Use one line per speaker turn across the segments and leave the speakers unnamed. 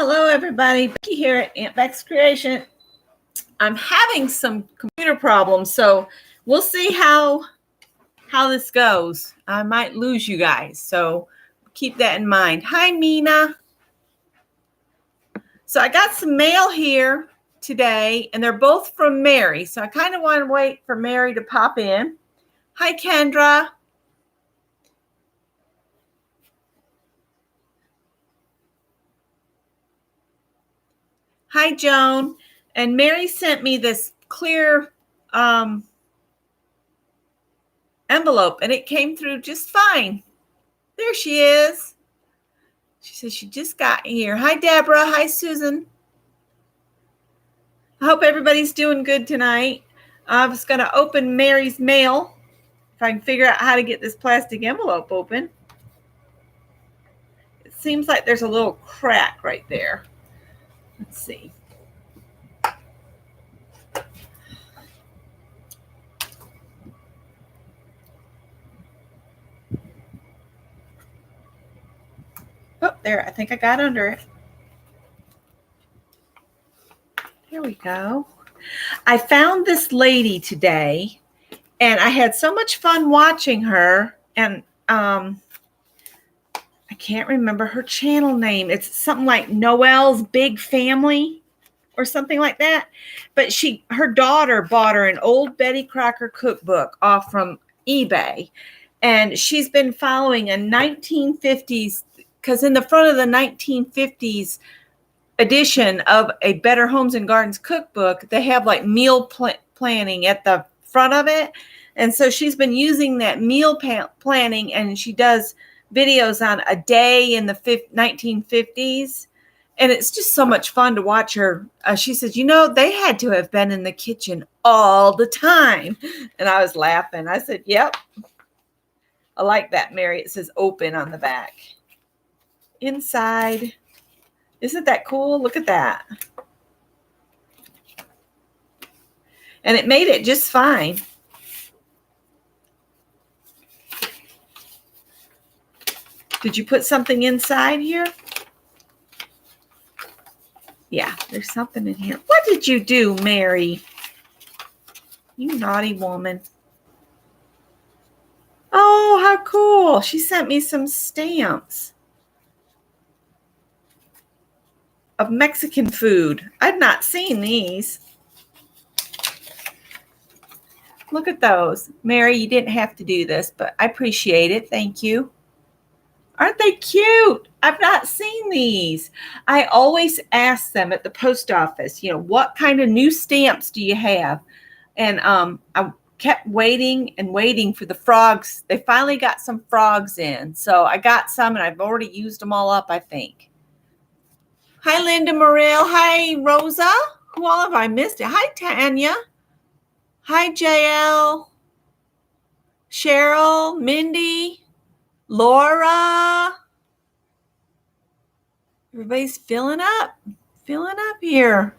Hello, everybody. Becky here at Aunt Beck's Creation. I'm having some computer problems, so we'll see how this goes. I might lose you guys, so keep that in mind. Hi, Mina. So I got some mail here today, and they're both from Mary, so I kind of want to wait for Mary to pop in. Hi, Kendra. Hi, Joan. And Mary sent me this clear envelope, and it came through just fine. There she is. She says she just got here. Hi, Deborah. Hi, Susan. I hope everybody's doing good tonight. I was going to open Mary's mail if I can figure out how to get this plastic envelope open. It seems like there's a little crack right there. Let's see. Oh, there. I think I got under it. Here we go. I found this lady today, and I had so much fun watching her, and I can't remember her channel name. It's something like Noelle's Big Family or something like that. But her daughter bought her an old Betty Crocker cookbook off from eBay, and she's been following a 1950s, because in the front of the 1950s edition of a Better Homes and Gardens cookbook, they have like meal planning at the front of it. And so she's been using that meal planning, and she does videos on a day in the 1950s. And it's just so much fun to watch her. She says, they had to have been in the kitchen all the time. And I was laughing. I said, yep. I like that, Mary. It says open on the back. Inside. Isn't that cool? Look at that. And it made it just fine. Did you put something inside here? Yeah, there's something in here. What did you do, Mary? You naughty woman. Oh, how cool. She sent me some stamps of Mexican food. I've not seen these. Look at those. Mary, you didn't have to do this, but I appreciate it. Thank you. Aren't they cute? I've not seen these. I always ask them at the post office, what kind of new stamps do you have? And I kept waiting and waiting for the frogs. They finally got some frogs in. So I got some, and I've already used them all up, I think. Hi, Linda Morrell. Hi, Rosa. Who all have I missed it? Hi, Tanya. Hi, JL. Cheryl, Mindy, Laura. Everybody's filling up here.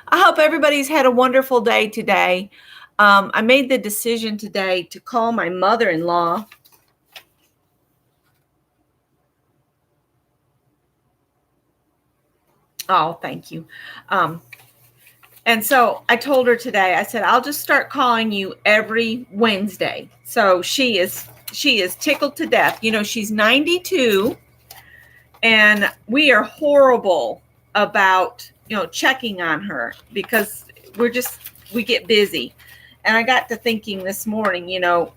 I hope everybody's had a wonderful day today. I made the decision today to call my mother-in-law. Oh, thank you. And so I told her today, I said, I'll just start calling you every Wednesday. So she is tickled to death. She's 92, and we are horrible about, checking on her because we get busy. And I got to thinking this morning,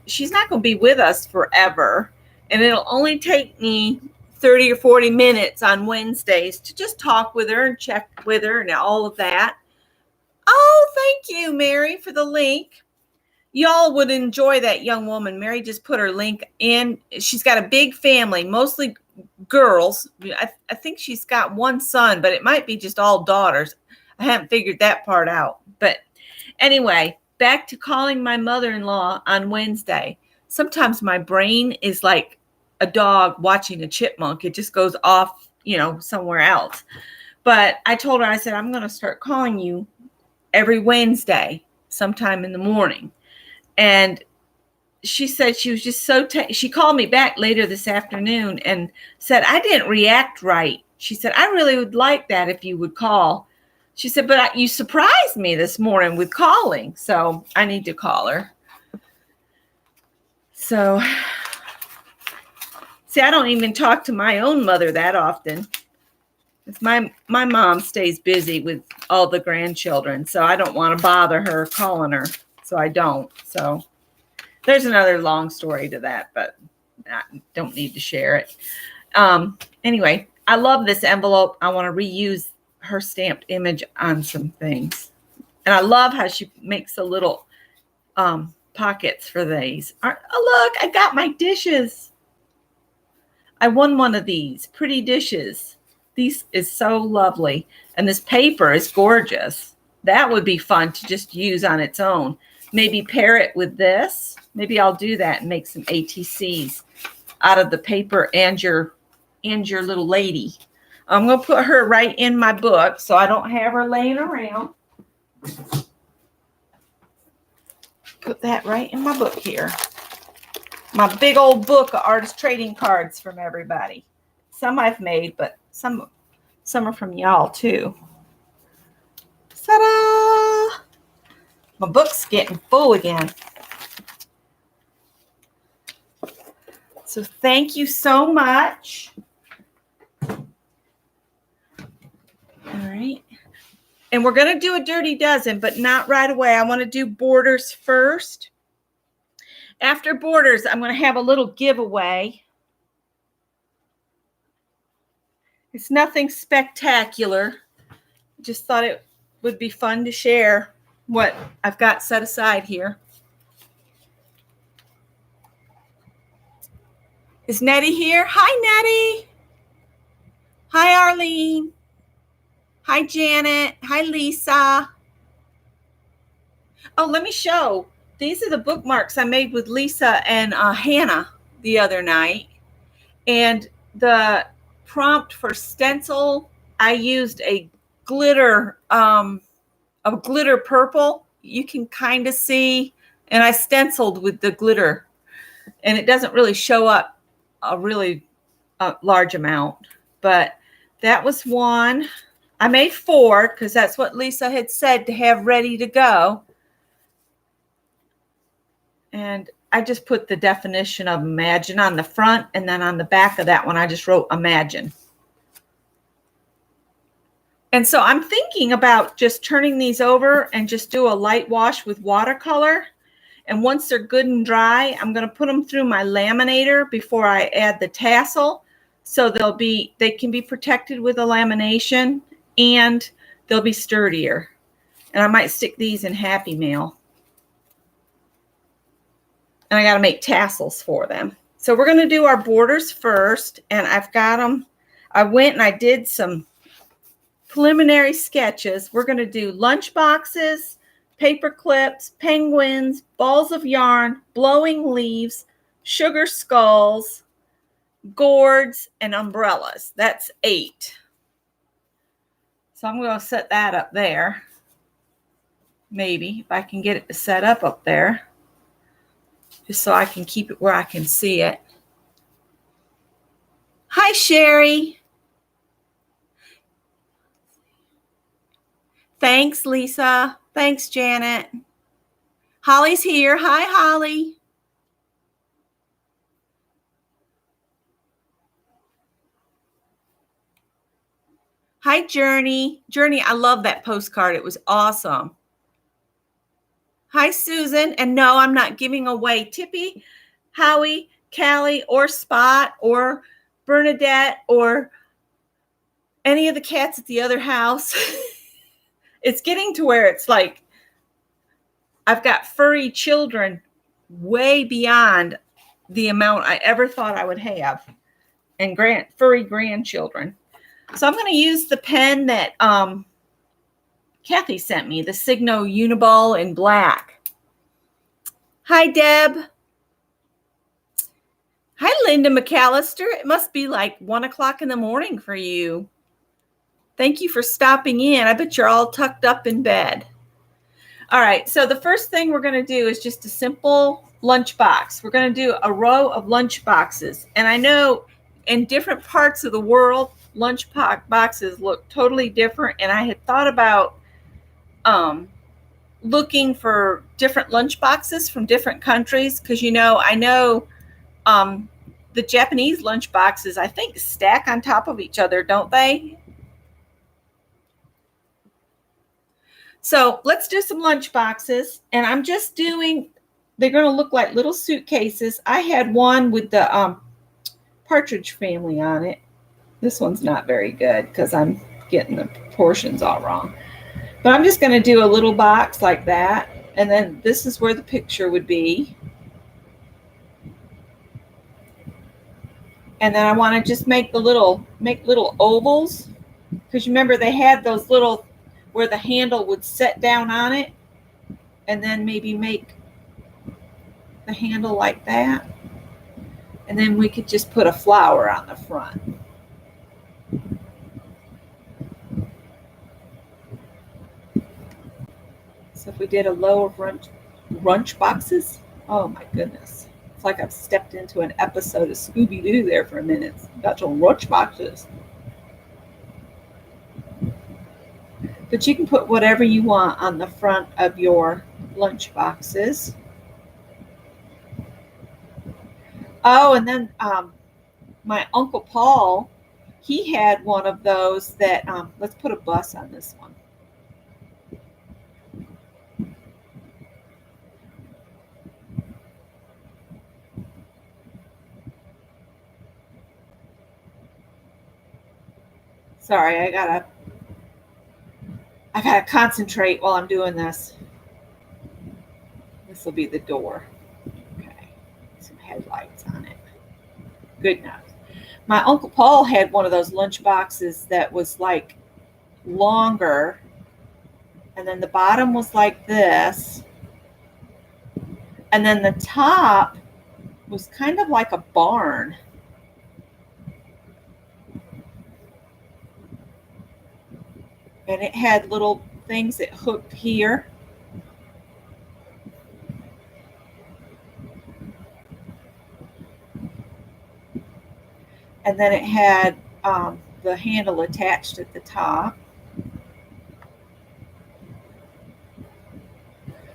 she's not going to be with us forever. And it'll only take me 30 or 40 minutes on Wednesdays to just talk with her and check with her and all of that. Oh, thank you, Mary, for the link. Y'all would enjoy that young woman. Mary just put her link in. She's got a big family, mostly girls. I think she's got one son, but it might be just all daughters. I haven't figured that part out. But anyway, back to calling my mother-in-law on Wednesday. Sometimes my brain is like a dog watching a chipmunk. It just goes off, somewhere else. But I told her, I said, I'm going to start calling you every Wednesday, sometime in the morning. And she said she was just she called me back later this afternoon and said, I didn't react right she said, I really would like that if you would call. She said, but you surprised me this morning with calling. So I need to call her. So, see, I don't even talk to my own mother that often. My mom stays busy with all the grandchildren, so I don't want to bother her calling her. So I don't. So there's another long story to that, but I don't need to share it. Anyway, I love this envelope. I want to reuse her stamped image on some things. And I love how she makes the little pockets for these. Oh, look, I got my dishes. I won one of these pretty dishes. These is so lovely. And this paper is gorgeous. That would be fun to just use on its own. Maybe pair it with this. Maybe I'll do that and make some ATCs out of the paper and your little lady. I'm going to put her right in my book so I don't have her laying around. Put that right in my book here. My big old book of artist trading cards from everybody. Some I've made, but some are from y'all too. Ta-da! My book's getting full again. So thank you so much. All right. And we're going to do a dirty dozen, but not right away. I want to do borders first. After borders, I'm going to have a little giveaway. It's nothing spectacular. Just thought it would be fun to share what I've got set aside here. Is Nettie here? Hi, Nettie. Hi, Arlene. Hi, Janet. Hi, Lisa. Oh, let me show. These are the bookmarks I made with Lisa and Hannah the other night. And the prompt for stencil, I used a glitter purple. You can kind of see, and I stenciled with the glitter, and it doesn't really show up a really large amount, but that was one. I made 4 because that's what Lisa had said to have ready to go. And I just put the definition of imagine on the front, and then on the back of that one, I just wrote imagine. And so I'm thinking about just turning these over and just do a light wash with watercolor. And once they're good and dry, I'm going to put them through my laminator before I add the tassel. So they can be protected with a lamination and they'll be sturdier. And I might stick these in Happy Mail. And I got to make tassels for them. So we're going to do our borders first. And I've got them. I went and I did some preliminary sketches. We're going to do lunch boxes, paper clips, penguins, balls of yarn, blowing leaves, sugar skulls, gourds, and umbrellas. That's 8. So I'm going to set that up there. Maybe if I can get it to set up there. Just so I can keep it where I can see it. Hi, Sherry. Thanks, Lisa. Thanks, Janet. Holly's here. Hi, Holly. Hi, Journey. Journey, I love that postcard. It was awesome. Hi, Susan. And no, I'm not giving away Tippy, Howie, Callie, or Spot, or Bernadette, or any of the cats at the other house. It's getting to where it's like I've got furry children way beyond the amount I ever thought I would have, and furry grandchildren. So I'm going to use the pen that Kathy sent me, the Signo Uniball in black. Hi, Deb. Hi, Linda McAllister. It must be like 1 o'clock in the morning for you. Thank you for stopping in. I bet you're all tucked up in bed. All right, so the first thing we're going to do is just a simple lunch box. We're going to do a row of lunch boxes. And I know in different parts of the world, lunch boxes look totally different, and I had thought about looking for different lunch boxes from different countries, because I know the Japanese lunch boxes, I think, stack on top of each other, don't they? So let's do some lunch boxes, and I'm just doing, they're going to look like little suitcases. I had one with the Partridge Family on it. This one's not very good because I'm getting the proportions all wrong. But I'm just going to do a little box like that, and then this is where the picture would be. And then I want to just make little ovals, because you remember they had those little where the handle would set down on it, and then maybe make the handle like that, and then we could just put a flower on the front. So if we did a row of lunch boxes, oh my goodness, it's like I've stepped into an episode of Scooby-Doo there for a minute. Got your lunch boxes. But you can put whatever you want on the front of your lunch boxes. Oh, and then my Uncle Paul, he had one of those that, let's put a bus on this one. Sorry, I gotta concentrate while I'm doing this. This will be the door. Okay, some headlights on it. Good enough. My Uncle Paul had one of those lunch boxes that was like longer, and then the bottom was like this, and then the top was kind of like a barn. And it had little things that hooked here. And then it had the handle attached at the top.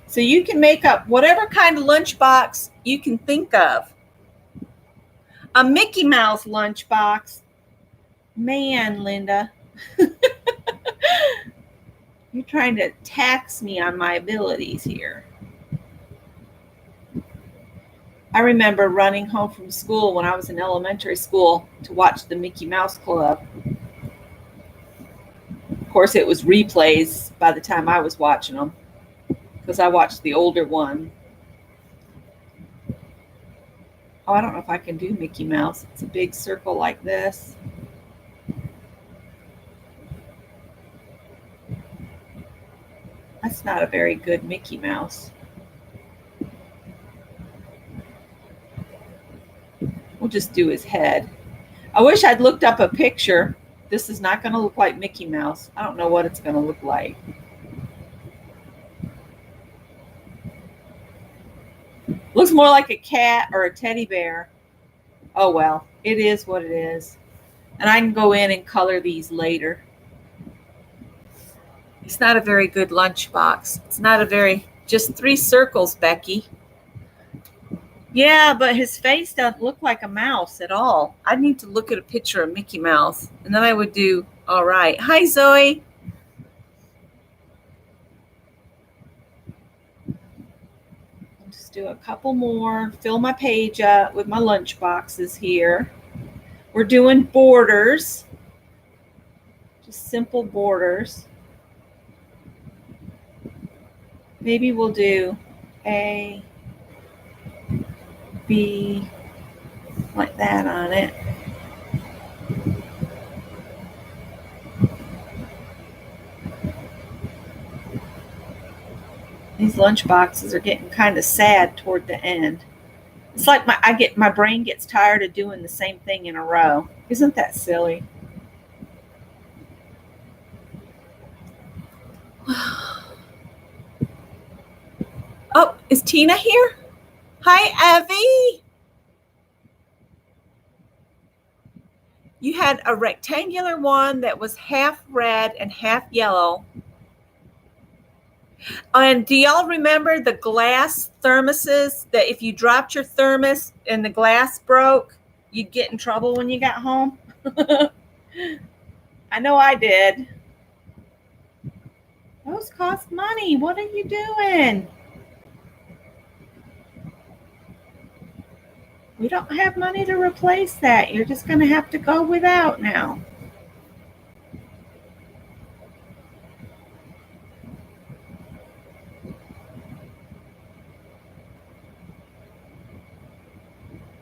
So you can make up whatever kind of lunchbox you can think of. A Mickey Mouse lunchbox. Man, Linda. You're trying to tax me on my abilities here. I remember running home from school when I was in elementary school to watch the Mickey Mouse Club. Of course, it was replays by the time I was watching them, because I watched the older one. Oh, I don't know if I can do Mickey Mouse. It's a big circle like this. That's not a very good Mickey Mouse. We'll just do his head. I wish I'd looked up a picture. This is not going to look like Mickey Mouse. I don't know what it's going to look like. Looks more like a cat or a teddy bear. Oh well, it is what it is. And I can go in and color these later. It's not a very good lunchbox. It's not a very, just 3 circles, Becky. Yeah, but his face doesn't look like a mouse at all. I'd need to look at a picture of Mickey Mouse, and then I would do all right. Hi, Zoe. I'll just do a couple more, fill my page up with my lunch boxes here. We're doing borders, just simple borders. Maybe we'll do A, B, like that on it. These lunch boxes are getting kind of sad toward the end. It's like my brain gets tired of doing the same thing in a row. Isn't that silly? Oh, is Tina here? Hi, Evie. You had a rectangular one that was half red and half yellow. And do y'all remember the glass thermoses that if you dropped your thermos and the glass broke, you'd get in trouble when you got home? I know I did. Those cost money. What are you doing? We don't have money to replace that. You're just going to have to go without now.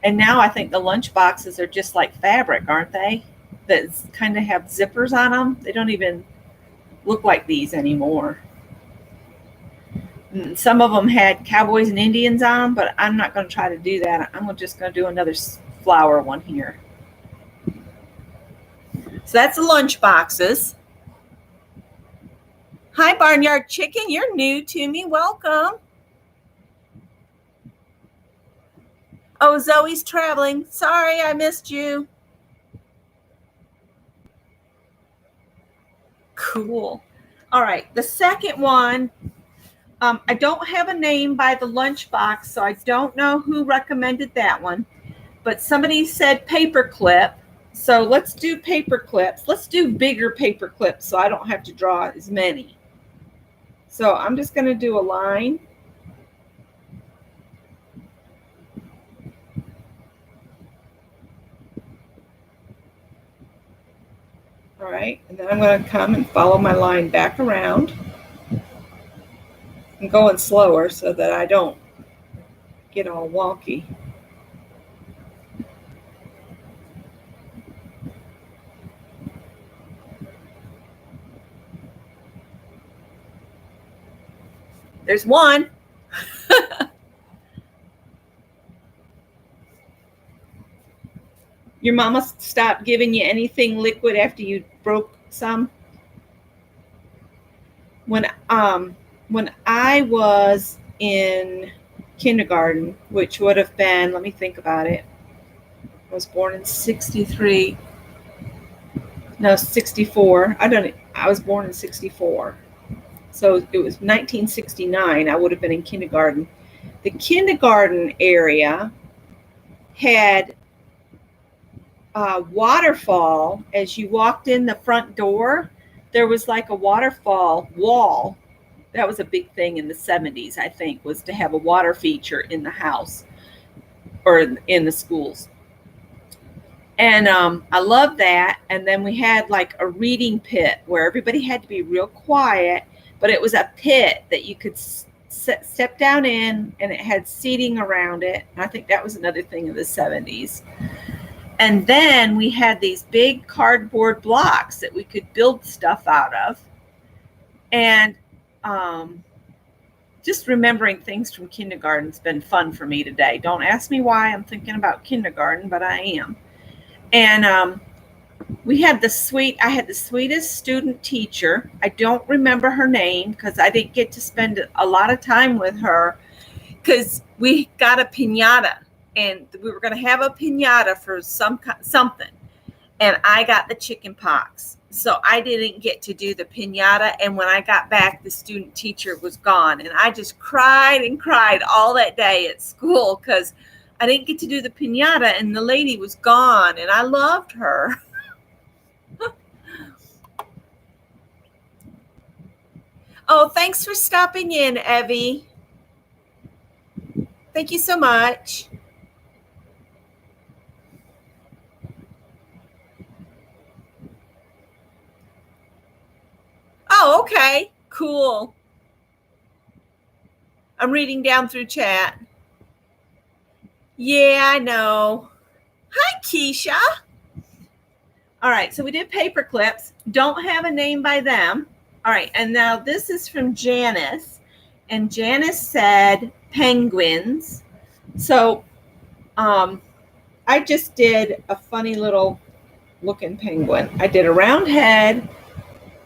And now I think the lunch boxes are just like fabric, aren't they? That kind of have zippers on them. They don't even look like these anymore. Some of them had cowboys and Indians on them, but I'm not going to try to do that. I'm just going to do another flower one here. So that's the lunch boxes. Hi, Barnyard Chicken. You're new to me. Welcome. Oh, Zoe's traveling. Sorry, I missed you. Cool. All right. The second one, I don't have a name by the lunchbox, so I don't know who recommended that one. But somebody said paperclip. So let's do paper clips. Let's do bigger paper clips so I don't have to draw as many. So I'm just going to do a line. All right, and then I'm going to come and follow my line back around. I'm going slower so that I don't get all wonky. There's one. Your mama stopped giving you anything liquid after you broke some? When I was in kindergarten, which would have been, let me think about it. I was born in 63. No, 64. I was born in 64. So it was 1969. I would have been in kindergarten. The kindergarten area had a waterfall. As you walked in the front door, there was like a waterfall wall. That was a big thing in the 70s, I think, was to have a water feature in the house or in the schools. And I loved that. And then we had like a reading pit where everybody had to be real quiet, but it was a pit that you could step down in, and it had seating around it. I think that was another thing in the 70s. And then we had these big cardboard blocks that we could build stuff out of. And just remembering things from kindergarten's been fun for me today. Don't ask me why I'm thinking about kindergarten, but I am. And I had the sweetest student teacher. I don't remember her name because I didn't get to spend a lot of time with her because we got a piñata. And we were going to have a piñata for something. And I got the chicken pox. So I didn't get to do the piñata. And when I got back, the student teacher was gone. And I just cried and cried all that day at school because I didn't get to do the piñata and the lady was gone. And I loved her. Oh, thanks for stopping in, Evie. Thank you so much. Oh, okay. Cool. I'm reading down through chat. Yeah, I know. Hi, Keisha. All right, so we did paper clips. Don't have a name by them. All right, and now this is from Janice. And Janice said penguins. So I just did a funny little looking penguin. I did a round head.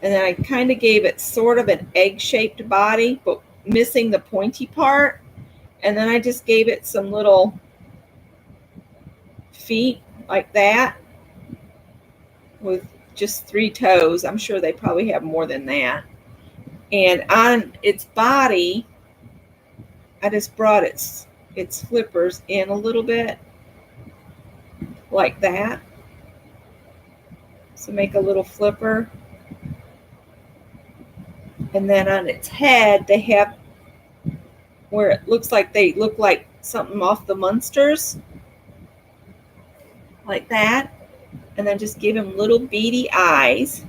And then I kind of gave it sort of an egg-shaped body, but missing the pointy part. And then I just gave it some little feet like that. with just 3 toes. I'm sure they probably have more than that. And on its body, I just brought its flippers in a little bit like that. So make a little flipper. And then on its head, they have where it looks like they look like something off the Munsters, like that. And then just give him little beady eyes.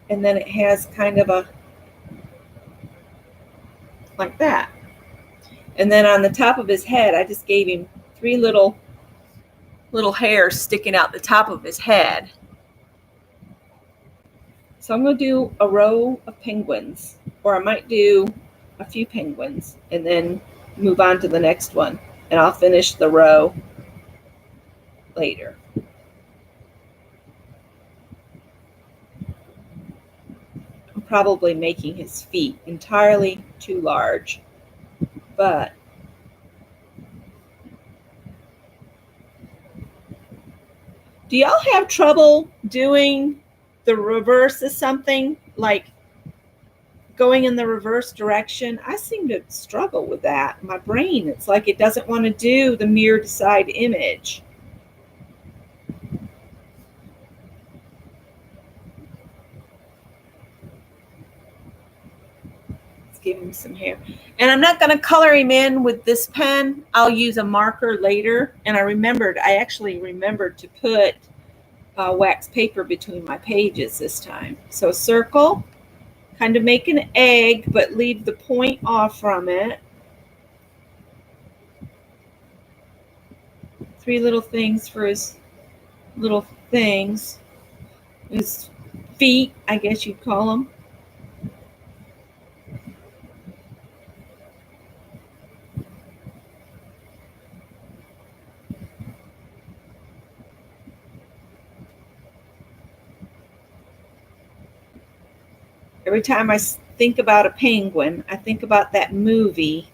And then it has kind of a, like that. And then on the top of his head, I just gave him 3 little hairs sticking out the top of his head. So I'm going to do a row of penguins, or I might do a few penguins and then move on to the next one. And I'll finish the row later. I'm probably making his feet entirely too large, but do y'all have trouble doing the reverse of something, like going in the reverse direction? I seem to struggle with that. My brain, it's like it doesn't want to do the mirrored side image. Let's give him some hair. And I'm not going to color him in with this pen. I'll use a marker later. And I actually remembered to put wax paper between my pages this time. So circle, kind of make an egg, but leave the point off from it. 3 little things for his little things. His feet, I guess you'd call them. Every time I think about a penguin, I think about that movie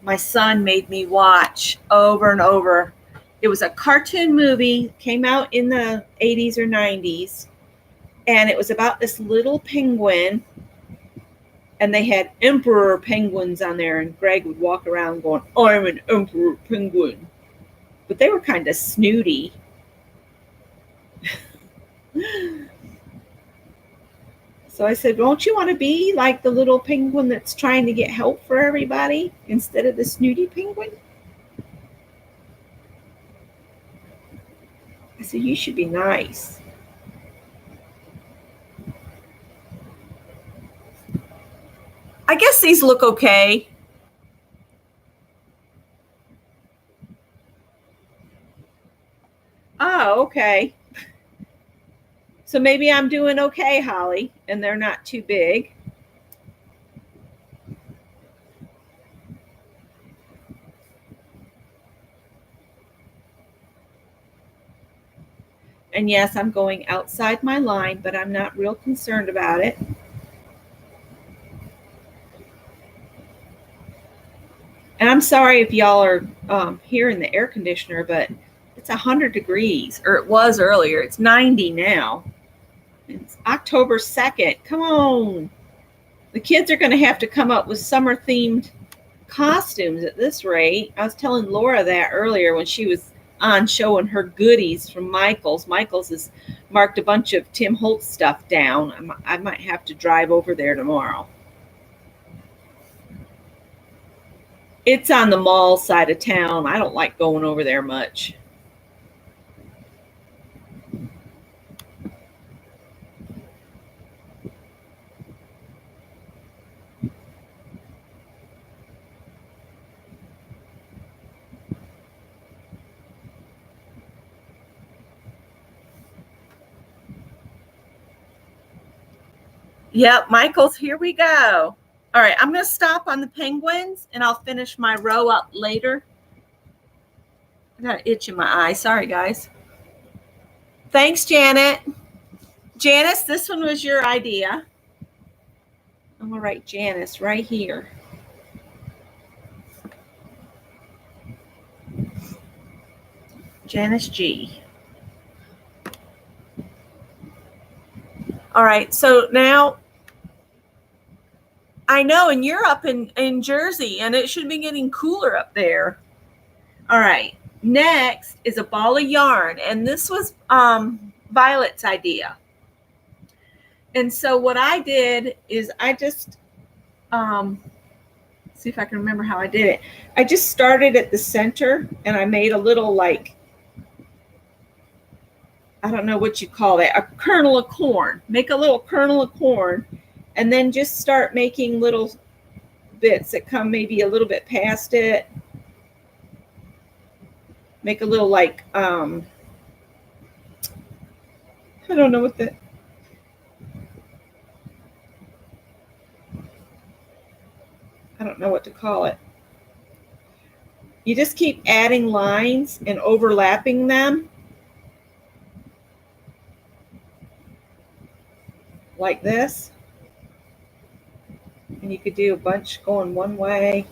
my son made me watch over and over. It was a cartoon movie, came out in the 80s or 90s, and it was about this little penguin, and they had emperor penguins on there, and Greg would walk around going, I'm an emperor penguin. But they were kind of snooty. So I said, don't you want to be like the little penguin that's trying to get help for everybody instead of the snooty penguin? I said, you should be nice. I guess these look okay. Oh, okay. So maybe I'm doing okay, Holly, and they're not too big. And yes, I'm going outside my line, but I'm not real concerned about it. And I'm sorry if y'all are hearing the air conditioner, but it's 100 degrees, or it was earlier. It's 90 now. It's October 2nd. Come on. The kids are going to have to come up with summer-themed costumes at this rate. I was telling Laura that earlier when she was on showing her goodies from Michael's. Michael's has marked a bunch of Tim Holtz stuff down. I might have to drive over there tomorrow. It's on the mall side of town. I don't like going over there much. Yep, Michael's, here we go. All right, I'm going to stop on the penguins, and I'll finish my row up later. I got an itch in my eye. Sorry, guys. Thanks, Janet. Janice, this one was your idea. I'm going to write Janice right here. Janice G. All right, so now I know, and you're up in Jersey, and it should be getting cooler up there. All right, next is a ball of yarn, and this was Violet's idea. And so what I did is I just see if I can remember how I did it. I just started at the center, and I made a little, like, I don't know what you call that, a kernel of corn. Make a little kernel of corn, and then just start making little bits that come maybe a little bit past it. Make a little, like, I don't know what the, I don't know what to call it. You just keep adding lines and overlapping them like this. And you could do a bunch going one way.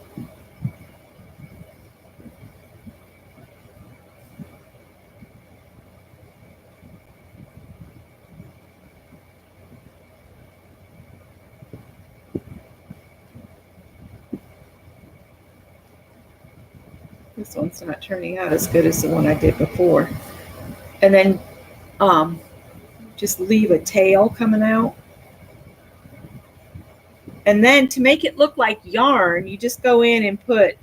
This one's not turning out as good as the one I did before. And then just leave a tail coming out. And then to make it look like yarn, you just go in and put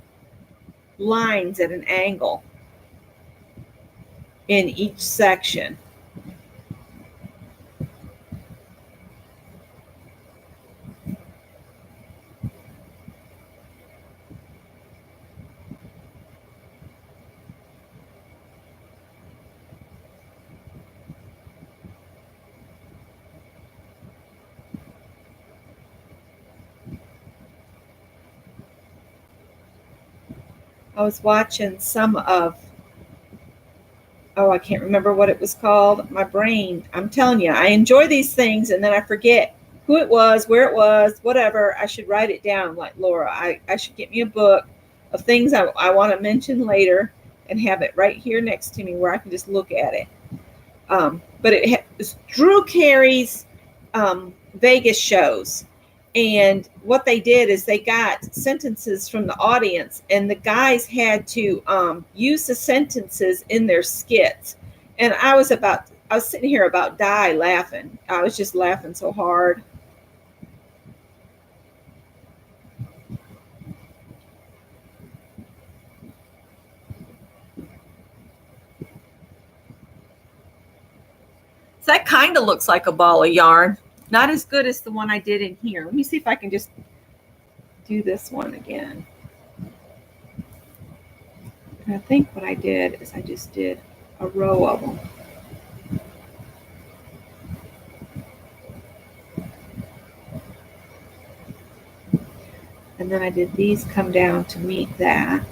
lines at an angle in each section. I was watching some of, oh, I can't remember what it was called. My brain, I'm telling you, I enjoy these things and then I forget who it was, where it was, whatever. I should write it down like Laura. I should get me a book of things I want to mention later and have it right here next to me where I can just look at it. But it was Drew Carey's Vegas shows. And what they did is they got sentences from the audience, and the guys had to use the sentences in their skits. And I was sitting here about die laughing. I was just laughing so hard. So that kind of looks like a ball of yarn. Not as good as the one I did in here. Let me see if I can just do this one again. And I think what I did is I just did a row of them. And then I did these come down to meet that.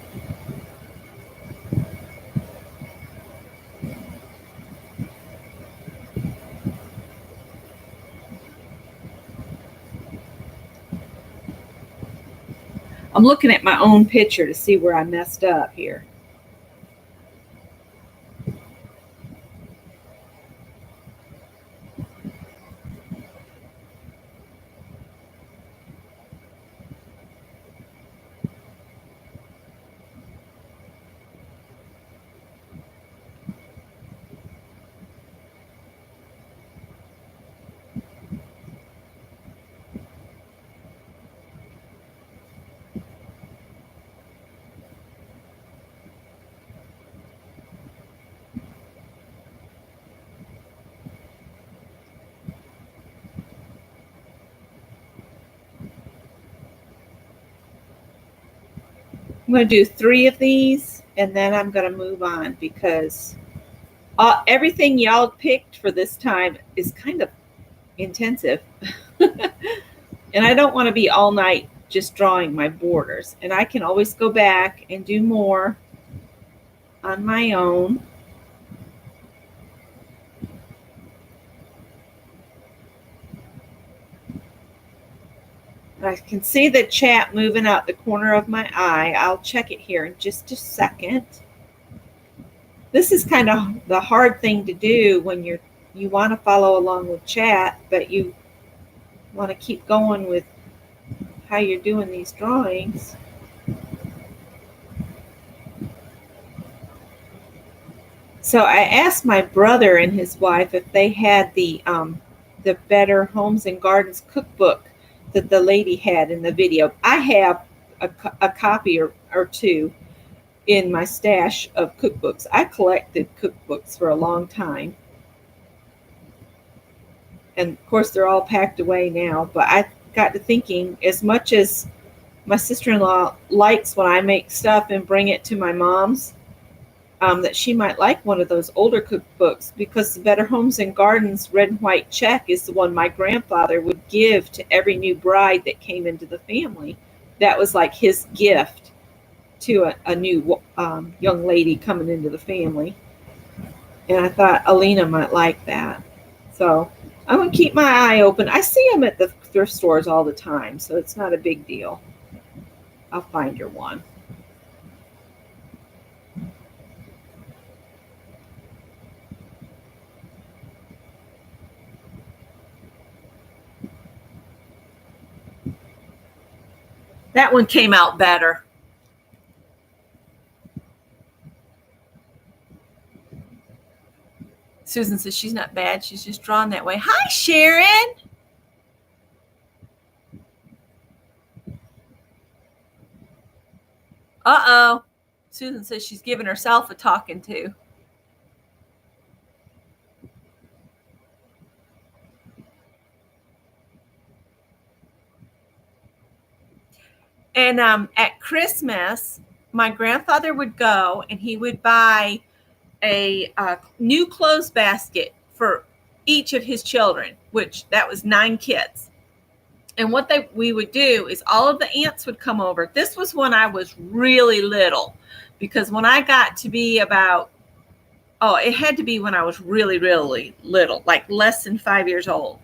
I'm looking at my own picture to see where I messed up here. I'm going to do 3 of these, and then I'm going to move on because everything y'all picked for this time is kind of intensive. And I don't want to be all night just drawing my borders. And I can always go back and do more on my own. I can see the chat moving out the corner of my eye. I'll check it here in just a second. This is kind of the hard thing to do when you're you want to follow along with chat, but you want to keep going with how you're doing these drawings. So I asked my brother and his wife if they had the Better Homes and Gardens cookbook that the lady had in the video. I have a copy or two in my stash of cookbooks. I collected cookbooks for a long time. And of course, they're all packed away now. But I got to thinking, as much as my sister-in-law likes when I make stuff and bring it to my mom's, that she might like one of those older cookbooks, because the Better Homes and Gardens red and white check is the one my grandfather would give to every new bride that came into the family. That was like his gift to a new young lady coming into the family. And I thought Alina might like that. So I'm going to keep my eye open. I see them at the thrift stores all the time, so it's not a big deal. I'll find her one. That one came out better. Susan says she's not bad. She's just drawn that way. Hi, Sharon. Uh-oh. Susan says she's giving herself a talking to. And at Christmas, my grandfather would go and he would buy a new clothes basket for each of his children, which that was 9 kids. And what we would do is all of the aunts would come over. This was when I was really little, because when I got to be about, it had to be when I was really, really little, like less than 5 years old.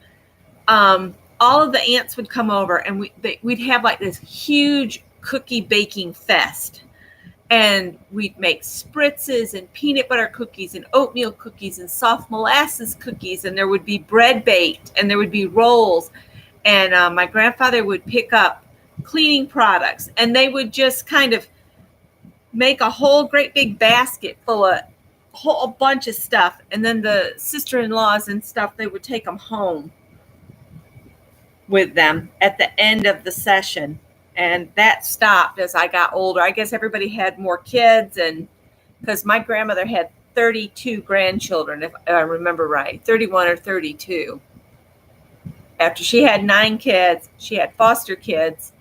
All of the aunts would come over, and we'd have like this huge cookie baking fest. And we'd make spritzes and peanut butter cookies and oatmeal cookies and soft molasses cookies. And there would be bread baked, and there would be rolls. And my grandfather would pick up cleaning products, and they would just kind of make a whole great big basket full of a whole bunch of stuff. And then the sister-in-laws and stuff, they would take them home with them at the end of the session. And that stopped as I got older. I guess everybody had more kids, and because my grandmother had 32 grandchildren, if I remember right, 31 or 32. After she had 9 kids, she had foster kids,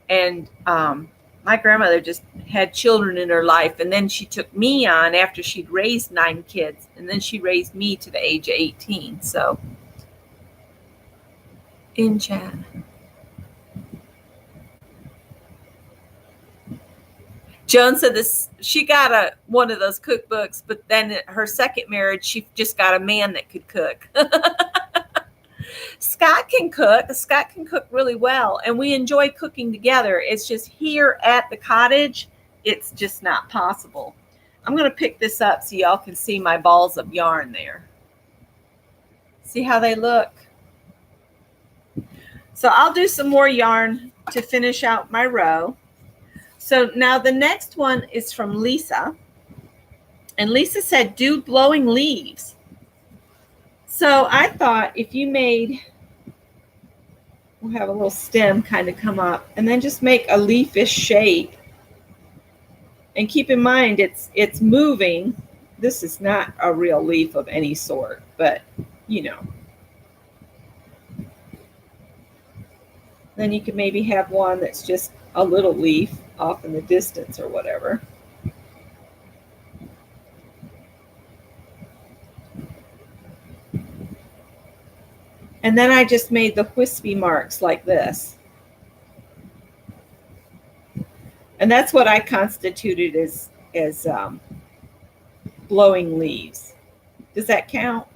and my grandmother just had children in her life. And then she took me on after she'd raised 9 kids, and then she raised me to the age of 18. So in chat. Joan said this, she got one of those cookbooks, but then her second marriage, she just got a man that could cook. Scott can cook. Scott can cook really well, and we enjoy cooking together. It's just here at the cottage, it's just not possible. I'm going to pick this up so y'all can see my balls of yarn there. See how they look? So I'll do some more yarn to finish out my row. So now the next one is from Lisa. And Lisa said, do blowing leaves. So I thought if you made, we'll have a little stem kind of come up, and then just make a leafish shape. And keep in mind, it's moving. This is not a real leaf of any sort, but you know. Then you could maybe have one that's just a little leaf off in the distance or whatever. And then I just made the wispy marks like this. And that's what I constituted as blowing leaves. Does that count?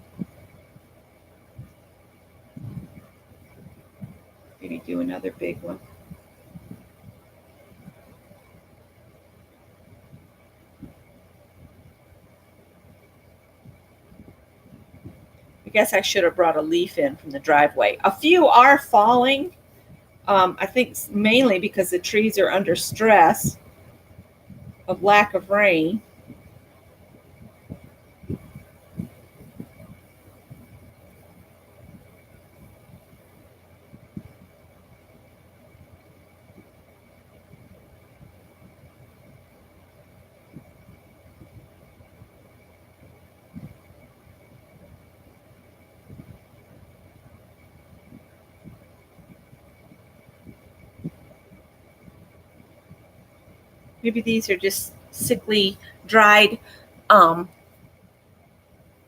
Maybe do another big one. guess I should have brought a leaf in from the driveway. A few are falling. I think mainly because the trees are under stress of lack of rain. Maybe these are just sickly, dried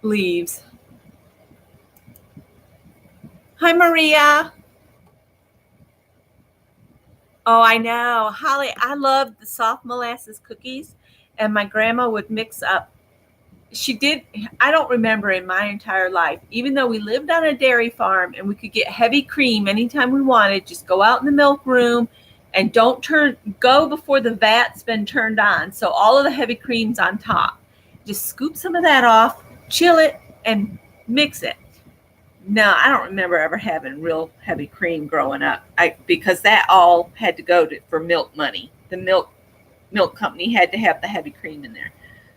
leaves. Hi, Maria. Oh, I know. Holly, I love the soft molasses cookies, and my grandma would mix up. She did, I don't remember in my entire life, even though we lived on a dairy farm and we could get heavy cream anytime we wanted, just go out in the milk room and go before the vat's been turned on. So all of the heavy cream's on top. Just scoop some of that off, chill it, and mix it. No, I don't remember ever having real heavy cream growing up. Because that all had to go for milk money. The milk company had to have the heavy cream in there.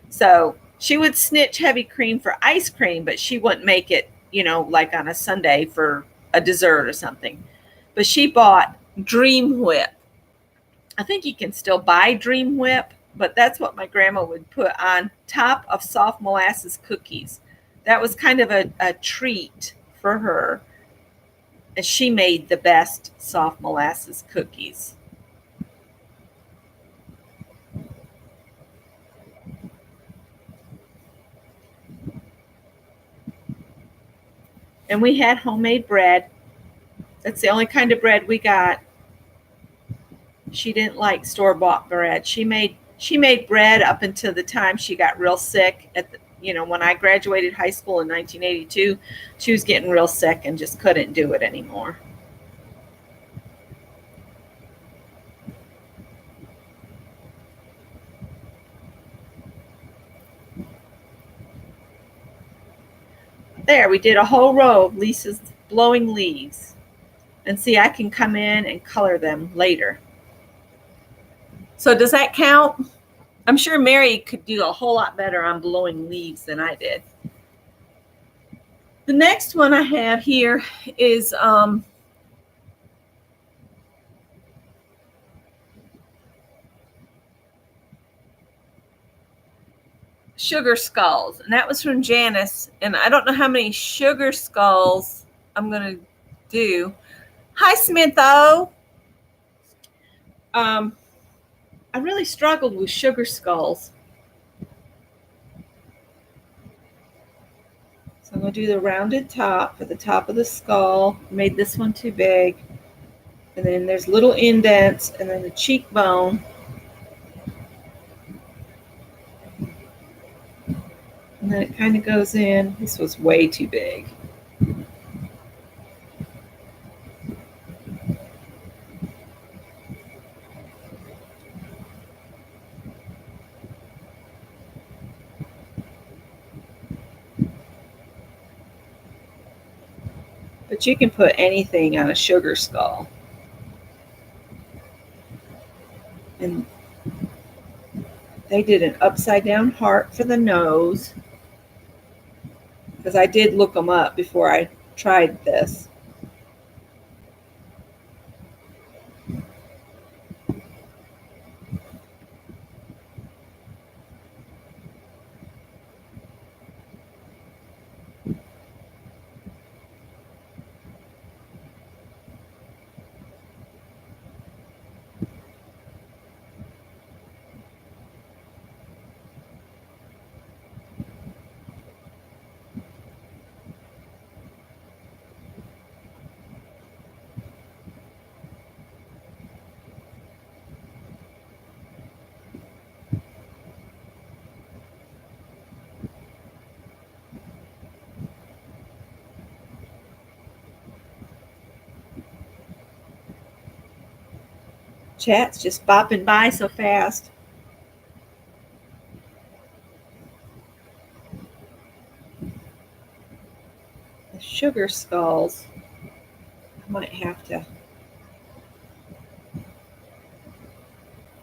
So she would snitch heavy cream for ice cream, but she wouldn't make it, like on a Sunday for a dessert or something. But she bought Dream Whip. I think you can still buy Dream Whip, but that's what my grandma would put on top of soft molasses cookies. That was kind of a treat for her. And she made the best soft molasses cookies. And we had homemade bread. That's the only kind of bread we got. She didn't like store-bought bread. She made bread up until the time she got real sick. When I graduated high school in 1982, she was getting real sick and just couldn't do it anymore. There, we did a whole row of Lisa's blowing leaves. And see, I can come in and color them later. So does that count? I'm sure Mary could do a whole lot better on blowing leaves than I did. The next one I have here is sugar skulls, and that was from Janice. And I don't know how many sugar skulls I'm going to do. Hi, Smitho. I really struggled with sugar skulls. So I'm going to do the rounded top for the top of the skull. Made this one too big. And then there's little indents, and then the cheekbone. And then it kind of goes in. This was way too big. But you can put anything on a sugar skull. And they did an upside down heart for the nose, because I did look them up before I tried this. Chat's just bopping by so fast. the sugar skulls. I might have to.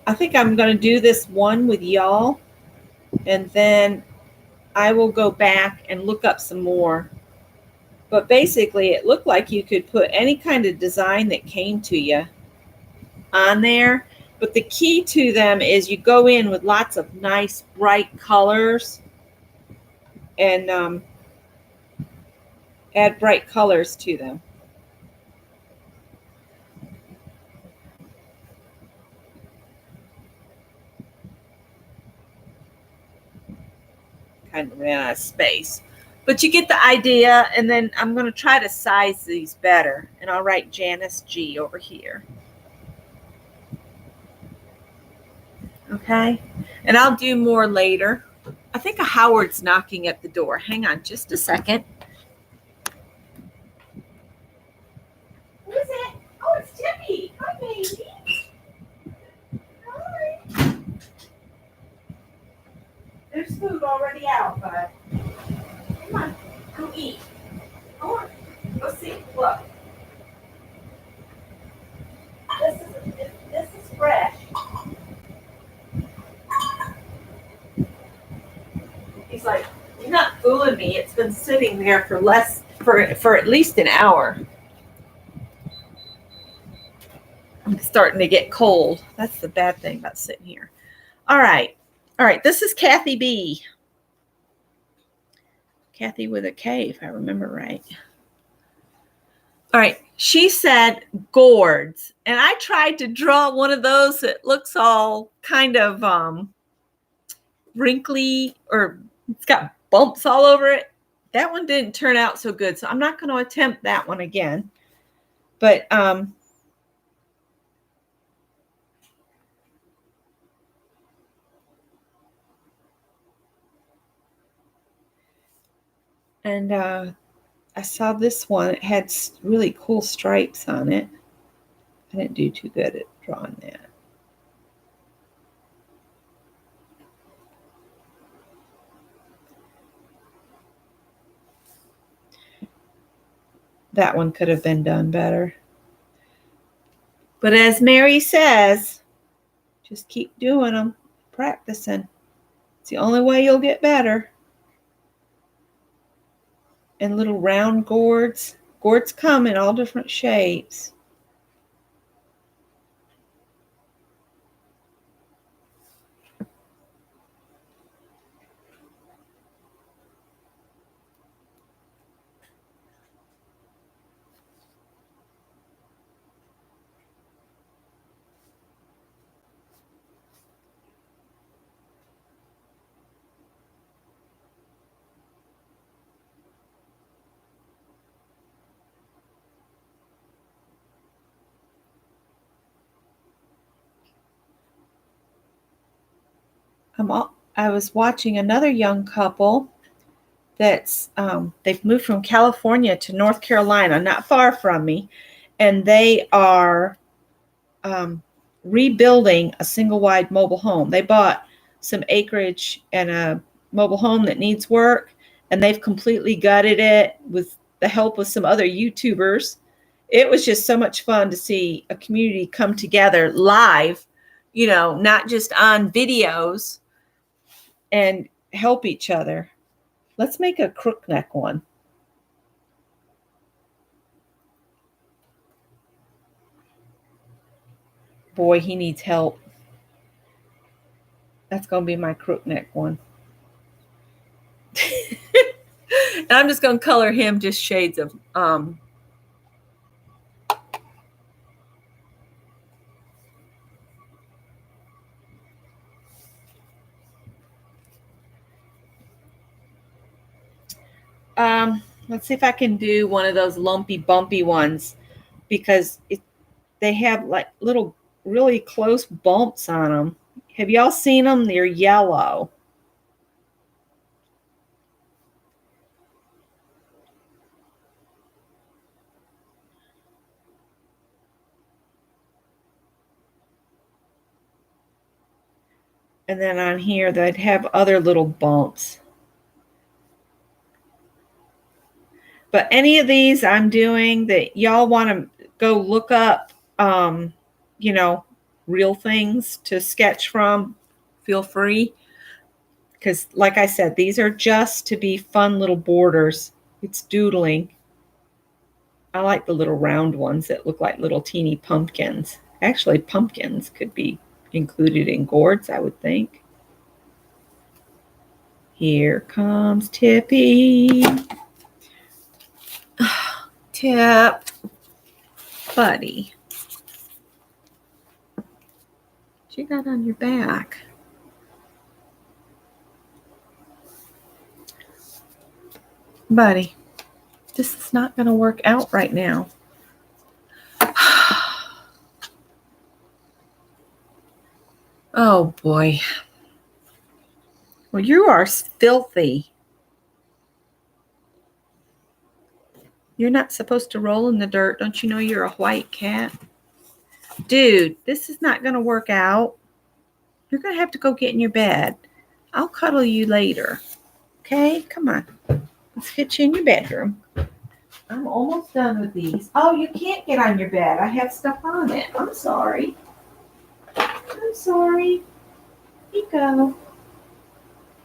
I think I'm going to do this one with y'all, and then I will go back and look up some more. But basically, it looked like you could put any kind of design that came to you on there. But the key to them is you go in with lots of nice, bright colors and add bright colors to them. Kind of ran out of space. But you get the idea, and then I'm going to try to size these better. And I'll write Janice G over here. Okay? And I'll do more later. I think a Howard's knocking at the door. Hang on just a second. Who is it? Oh, it's Tippy. Hi, baby. Hi. There's food already out, bud. Come on, go eat. Come on, go see. Look. This is fresh. He's like, you're not fooling me. It's been sitting there for at least an hour. I'm starting to get cold. That's the bad thing about sitting here. All right. This is Kathy B. Kathy with a K, if I remember right. All right. She said gourds. And I tried to draw one of those that looks all kind of wrinkly, or it's got bumps all over it. That one didn't turn out so good. So I'm not going to attempt that one again. But I saw this one. It had really cool stripes on it. I didn't do too good at drawing that. That one could have been done better. But as Mary says, just keep doing them, practicing. It's the only way you'll get better. And little round gourds. Gourds come in all different shapes. I was watching another young couple that's they've moved from California to North Carolina, not far from me, and they are rebuilding a single wide mobile home. They bought some acreage and a mobile home that needs work, and they've completely gutted it with the help of some other YouTubers. It was just so much fun to see a community come together live, not just on videos, and help each other. Let's make a crook neck one. Boy, he needs help. That's going to be my crook neck one. And I'm just going to color him just shades of let's see if I can do one of those lumpy, bumpy ones, because they have like little, really close bumps on them. Have y'all seen them? They're yellow. And then on here, they'd have other little bumps. But any of these I'm doing that y'all want to go look up, you know, real things to sketch from, feel free. Because like I said, these are just to be fun little borders. It's doodling. I like the little round ones that look like little teeny pumpkins. Actually, pumpkins could be included in gourds, I would think. Here comes Tippy. Tip, buddy. What you got on your back? Buddy, this is not going to work out right now. Oh, boy. Well, you are filthy. You're not supposed to roll in the dirt. Don't you know you're a white cat? Dude, this is not going to work out. You're going to have to go get in your bed. I'll cuddle you later. Okay? Come on. Let's get you in your bedroom. I'm almost done with these. Oh, you can't get on your bed. I have stuff on it. I'm sorry. I'm sorry. Here you go.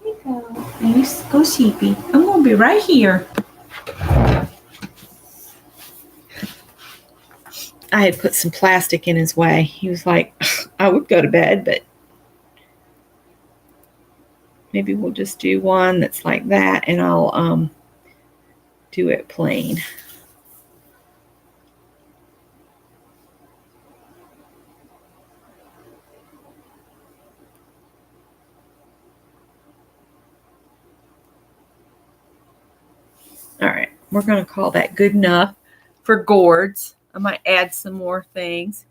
Here you go. Now you go sheepy. I'm going to be right here. I had put some plastic in his way. He was like, I would go to bed, but maybe we'll just do one that's like that, and I'll do it plain. All right, we're going to call that good enough for gourds. I might add some more things.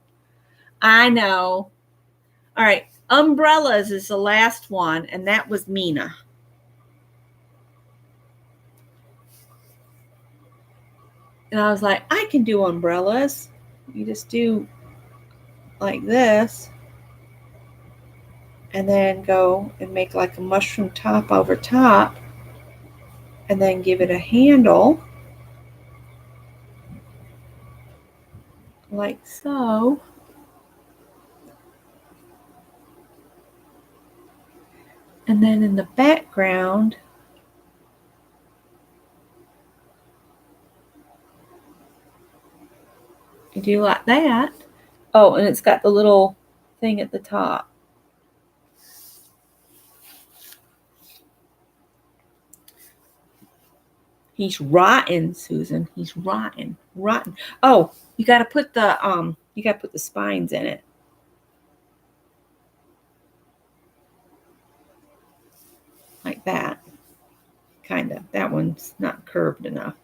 I know. All right, umbrellas is the last one, and that was Mina. And I was like, I can do umbrellas. You just do like this, and then go and make like a mushroom top over top, and then give it a handle like so. And then in the background, you do like that. Oh, and it's got the little thing at the top. He's rotten, Susan. He's rotten. Rotten. Oh, you gotta put the spines in it. Like that. Kind of. That one's not curved enough.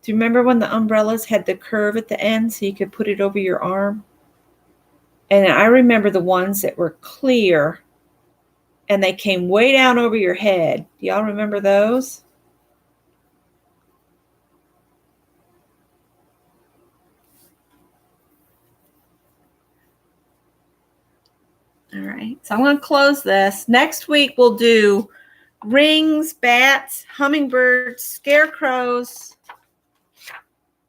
Do you remember when the umbrellas had the curve at the end so you could put it over your arm? And I remember the ones that were clear and they came way down over your head. Do y'all remember those? All right, so I'm going to close this. Next week we'll do rings, bats, hummingbirds, scarecrows,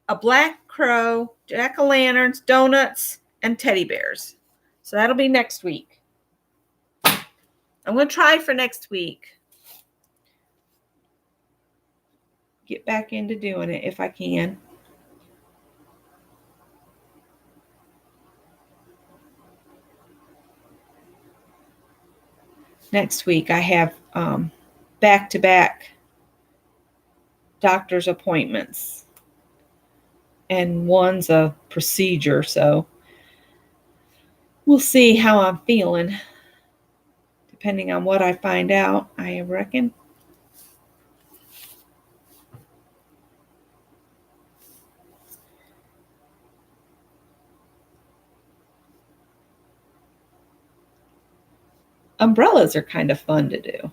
a black crow, jack-o'-lanterns, donuts, and teddy bears. So that'll be next week. I'm going to try for next week. Get back into doing it if I can. Next week I have back-to-back doctor's appointments. And one's a procedure, so we'll see how I'm feeling. Depending on what I find out, I reckon. Umbrellas are kind of fun to do.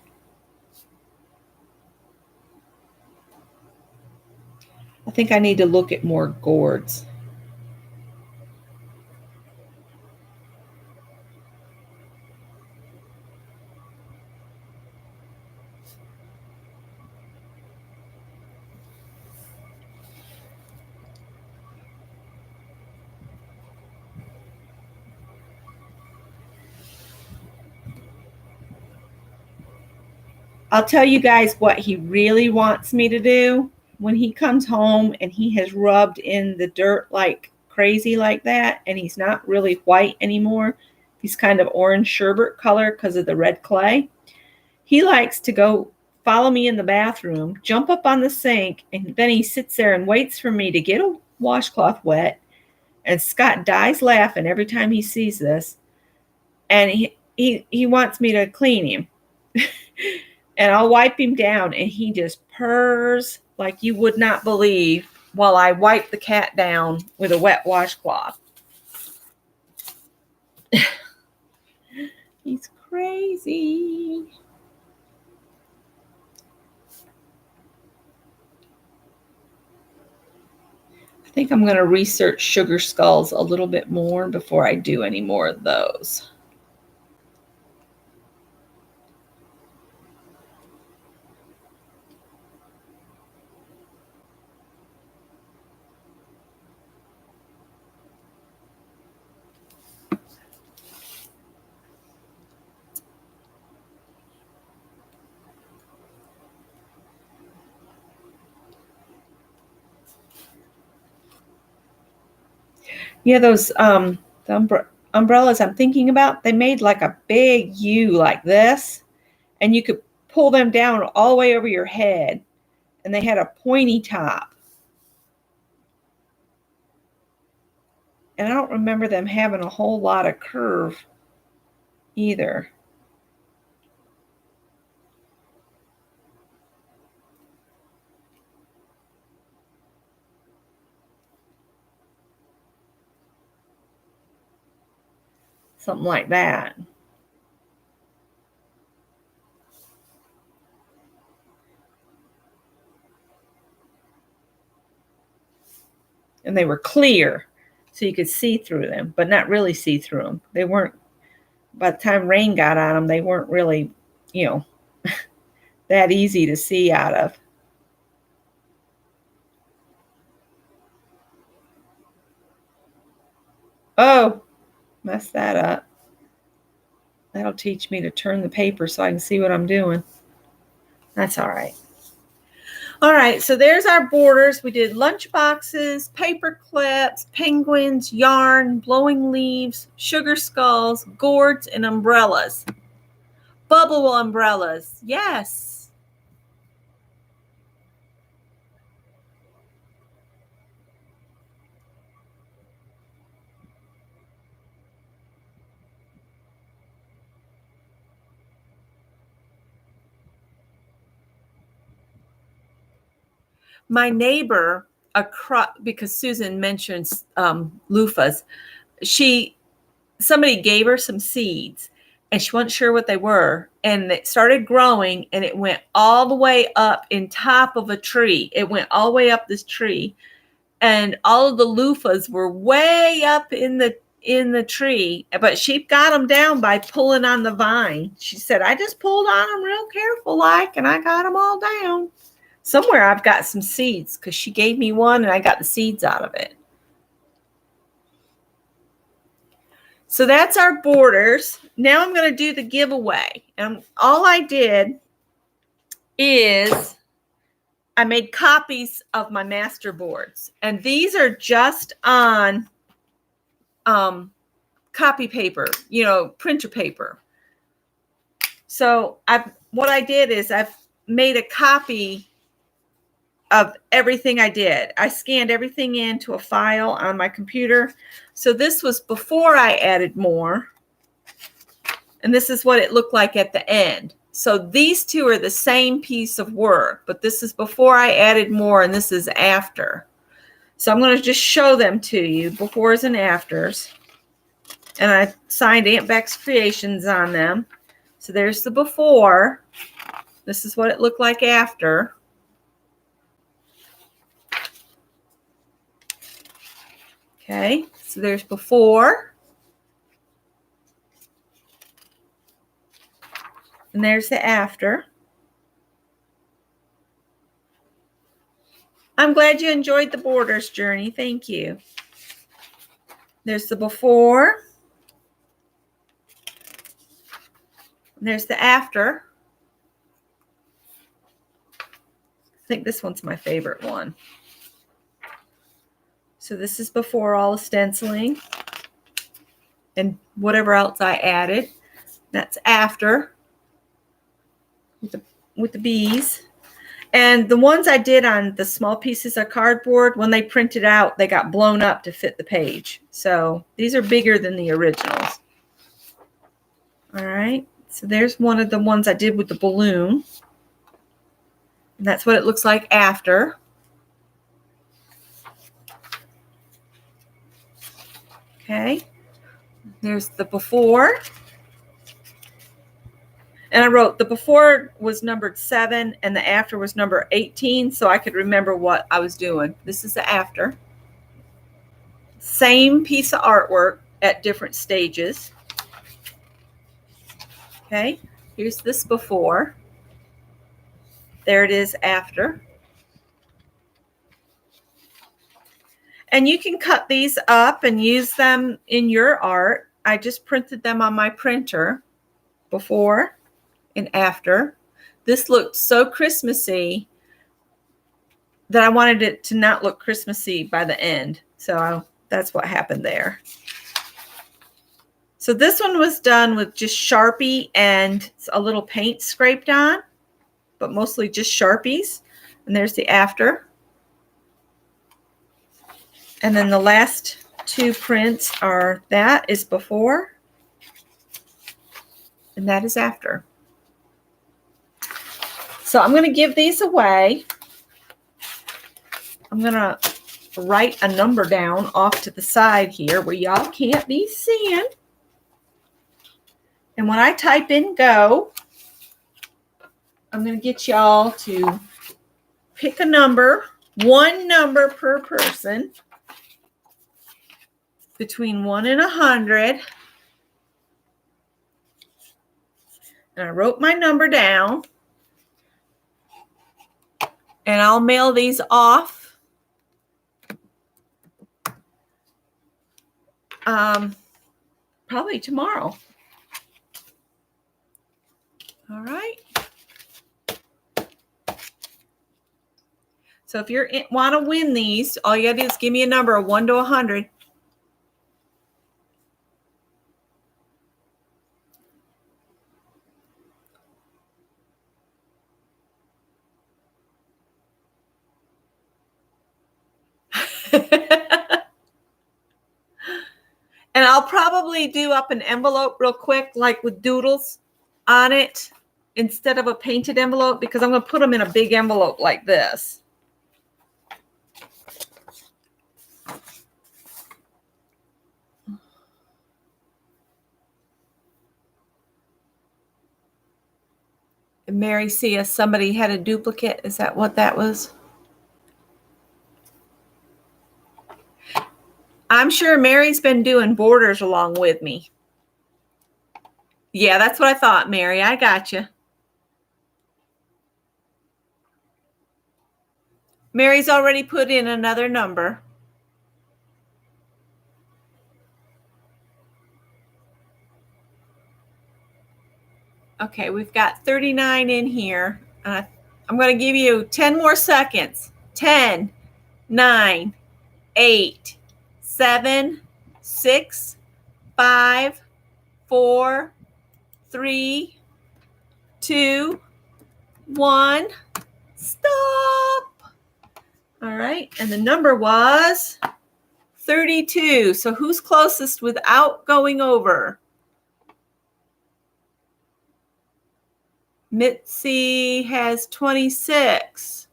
think I need to look at more gourds. I'll tell you guys what he really wants me to do. When he comes home and he has rubbed in the dirt like crazy like that, and he's not really white anymore, he's kind of orange sherbet color because of the red clay. He likes to go follow me in the bathroom, jump up on the sink, and then he sits there and waits for me to get a washcloth wet. And Scott dies laughing every time he sees this. And he wants me to clean him. And I'll wipe him down, and he just purrs like you would not believe while I wipe the cat down with a wet washcloth. He's crazy. I think I'm going to research sugar skulls a little bit more before I do any more of those. Yeah, those the umbrellas I'm thinking about, they made like a big U like this, and you could pull them down all the way over your head, and they had a pointy top. And I don't remember them having a whole lot of curve either. Something like that. And they were clear, so you could see through them, but not really see through them. They weren't, by the time rain got on them, they weren't really, that easy to see out of. Oh, messed that up. That'll teach me to turn the paper so I can see what I'm doing. That's all right. All right, so there's our borders. We did lunch boxes, paper clips, penguins, yarn, blowing leaves, sugar skulls, gourds, and umbrellas. Bubble umbrellas, yes. My neighbor, because Susan mentions loofahs, somebody gave her some seeds, and she wasn't sure what they were, and it started growing, and it went all the way up in top of a tree. It went all the way up this tree, and all of the loofahs were way up in the tree, but she got them down by pulling on the vine. She said, I just pulled on them real careful like, and I got them all down. Somewhere I've got some seeds because she gave me one and I got the seeds out of it. So that's our borders. Now I'm going to do the giveaway. And all I did is I made copies of my master boards. And these are just on copy paper, printer paper. So what I did is I've made a copy of everything I did. I scanned everything into a file on my computer. So this was before I added more. And this is what it looked like at the end. So these two are the same piece of work, but this is before I added more and this is after. So I'm going to just show them to you, befores and afters. And I signed Aunt Beck's Creations on them. So there's the before. This is what it looked like after. Okay, so there's before. And there's the after. I'm glad you enjoyed the borders journey. Thank you. There's the before. There's the after. I think this one's my favorite one. So this is before all the stenciling and whatever else I added. That's after with the bees. And the ones I did on the small pieces of cardboard, when they printed out, they got blown up to fit the page. So these are bigger than the originals. All right. So there's one of the ones I did with the balloon. And that's what it looks like after. Okay. There's the before. And I wrote the before was numbered 7 and the after was number 18, so I could remember what I was doing. This is the after. Same piece of artwork at different stages. Okay, here's this before. There it is after. And you can cut these up and use them in your art. I just printed them on my printer, before and after. This looked so Christmassy that I wanted it to not look Christmassy by the end. So that's what happened there. So this one was done with just Sharpie and a little paint scraped on, but mostly just Sharpies. And there's the after. And then the last two prints are, that is before and that is after. So I'm going to give these away. I'm going to write a number down off to the side here where y'all can't be seeing. And when I type in go, I'm going to get y'all to pick a number, one number per person, between 1 and 100. And I wrote my number down. And I'll mail these off. Probably tomorrow. All right. So if you want to win these, all you got to do is give me a number of 1 to 100. And I'll probably do up an envelope real quick, like with doodles on it, instead of a painted envelope, because I'm going to put them in a big envelope like this. And Mary see if somebody had a duplicate. Is that what that was? I'm sure Mary's been doing borders along with me. Yeah, that's what I thought, Mary. I got you. Mary's already put in another number. Okay, we've got 39 in here. I'm going to give you 10 more seconds. 10, 9, 8, 7, 6, 5, 4, 3, 2, 1. Stop. All right, and the number was 32. So who's closest without going over? Mitzi has 26.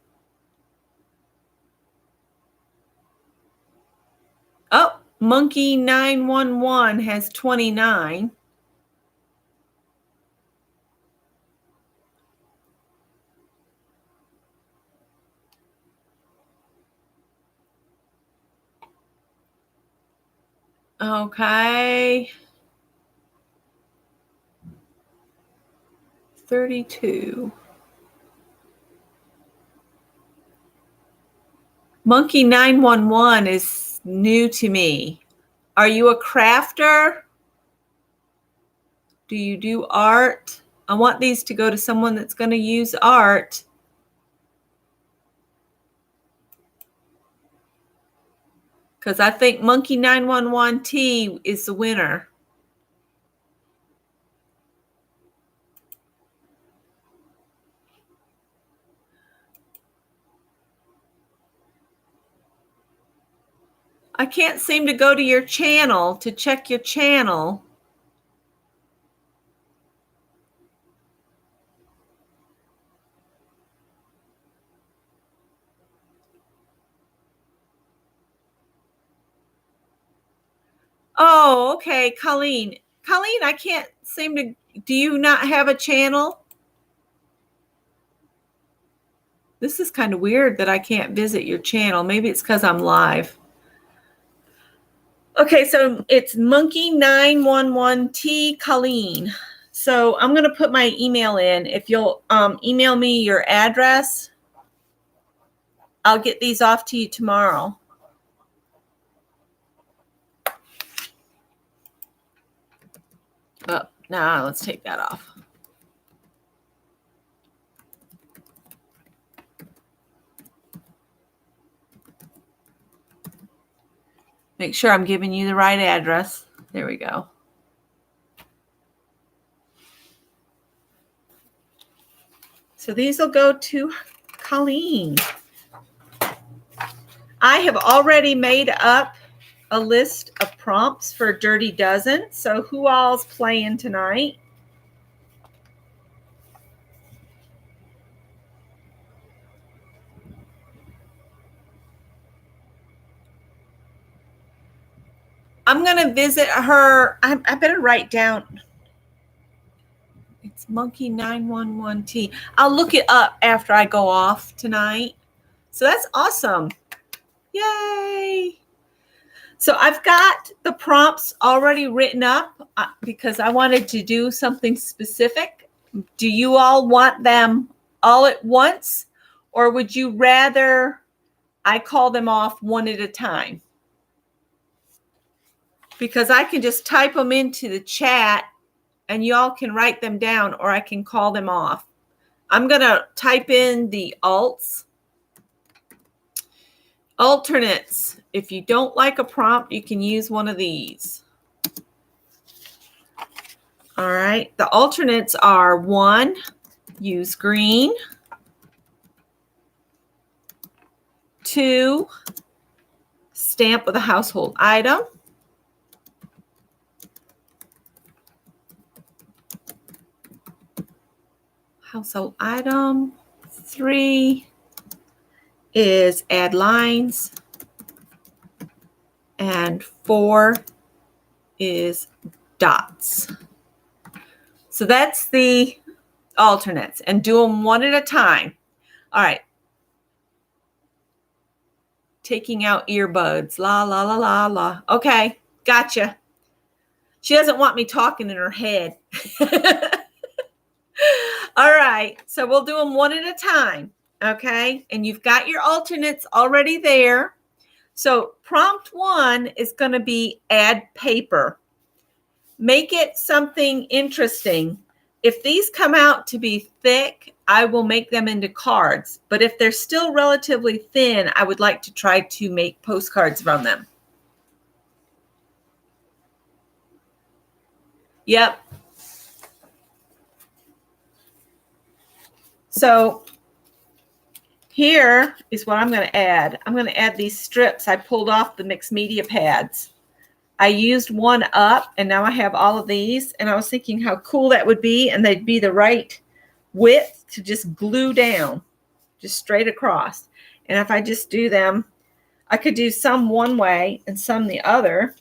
Oh, Monkey 911 has 29. Okay. 32. Monkey 911 is new to me. Are you a crafter? Do you do art? I want these to go to someone that's going to use art. Because I think Monkey 911T is the winner. I can't seem to go to your channel to check your channel. Oh, okay, Colleen. Colleen, I can't seem to. Do you not have a channel? This is kind of weird that I can't visit your channel. Maybe it's because I'm live. Okay, so it's Monkey911T Colleen. So I'm going to put my email in. If you'll email me your address, I'll get these off to you tomorrow. Oh, now let's take that off. Make sure I'm giving you the right address. There we go. So these will go to Colleen. I have already made up a list of prompts for Dirty Dozen. So who all's playing tonight? I'm going to visit her. I better write down. It's Monkey 911T. I'll look it up after I go off tonight. So that's awesome. Yay. So I've got the prompts already written up because I wanted to do something specific. Do you all want them all at once, or would you rather I call them off one at a time? Because I can just type them into the chat and y'all can write them down, or I can call them off. I'm going to type in the alternates. If you don't like a prompt, you can use one of these. All right. The alternates are 1, use green. 2, stamp with a household item. Household item. 3 is add lines. And 4 is dots. So that's the alternates, and do them one at a time. All right. Taking out earbuds. La, la, la, la, la. Okay. Gotcha. She doesn't want me talking in her head. All right. So we'll do them one at a time. Okay. And you've got your alternates already there. So prompt 1 is going to be add paper. Make it something interesting. If these come out to be thick, I will make them into cards. But if they're still relatively thin, I would like to try to make postcards from them. Yep. So here is what I'm going to add. I'm going to add these strips I pulled off the mixed media pads. I used one up, and now I have all of these, and I was thinking how cool that would be, and they'd be the right width to just glue down, just straight across. And if I just do them, I could do some one way and some the other.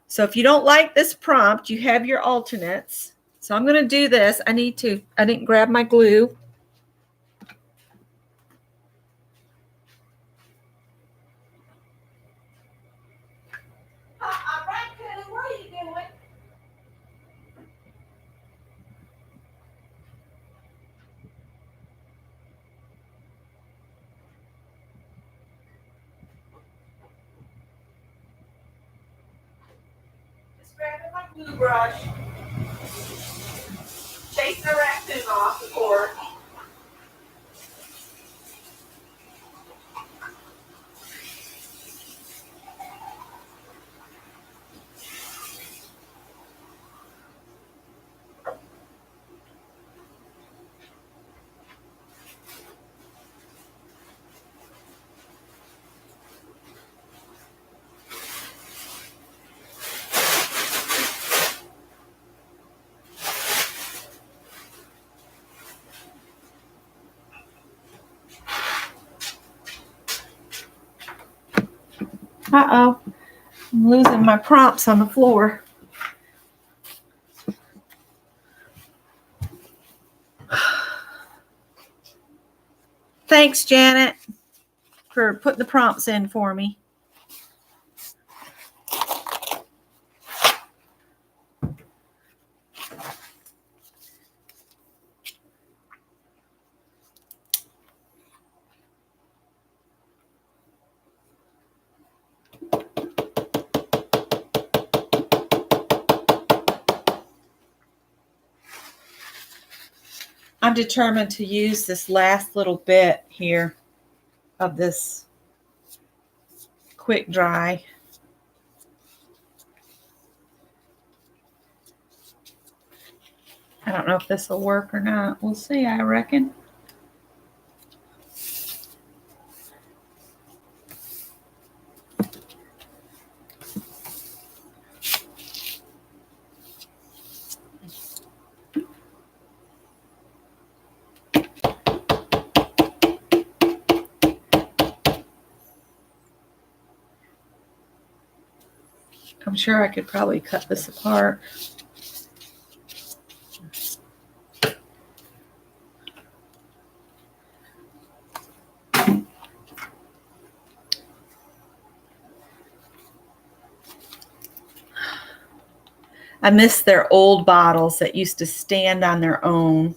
So if you don't like this prompt, you have your alternates. So I'm going to do this. I didn't grab my glue. Grabbing my glue brush, chasing a raccoon off the court. Uh-oh, I'm losing my prompts on the floor. Thanks, Janet, for putting the prompts in for me. I'm determined to use this last little bit here of this quick dry. I don't know if this will work or not. We'll see, I reckon. I'm sure I could probably cut this apart. I miss their old bottles that used to stand on their own.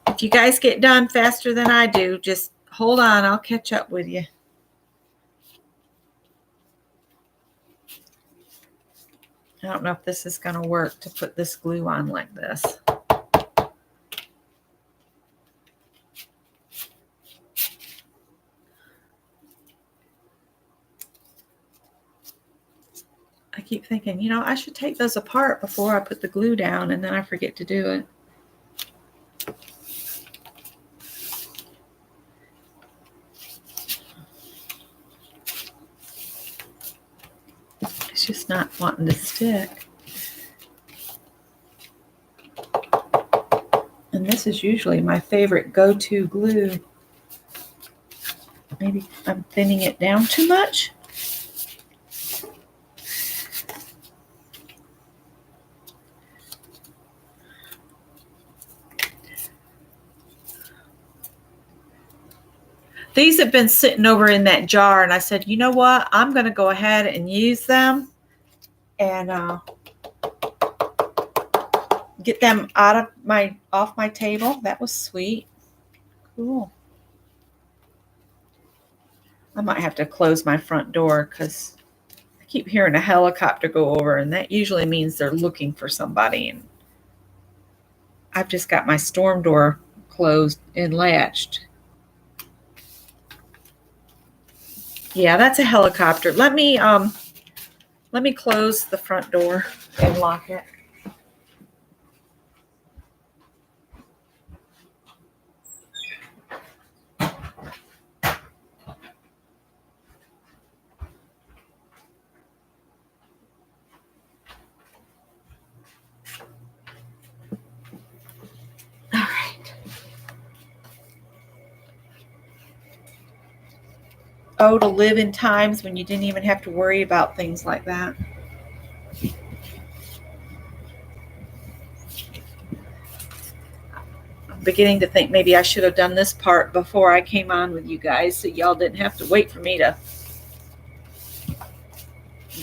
If you guys get done faster than I do, just hold on. I'll catch up with you. I don't know if this is going to work to put this glue on like this. I keep thinking, you know, I should take those apart before I put the glue down, and then I forget to do it. It's just not wanting to stick. And this is usually my favorite go-to glue. Maybe I'm thinning it down too much. These have been sitting over in that jar, and I said, you know what? I'm going to go ahead and use them and get them off my table. That was sweet. Cool. I might have to close my front door because I I keep hearing a helicopter go over, and that usually means they're looking for somebody. And I've just got my storm door closed and latched. Yeah, that's a helicopter. Let me close the front door and lock it. All right. Oh, to live in times when you didn't even have to worry about things like that. I'm beginning to think maybe I should have done this part before I came on with you guys so y'all didn't have to wait for me to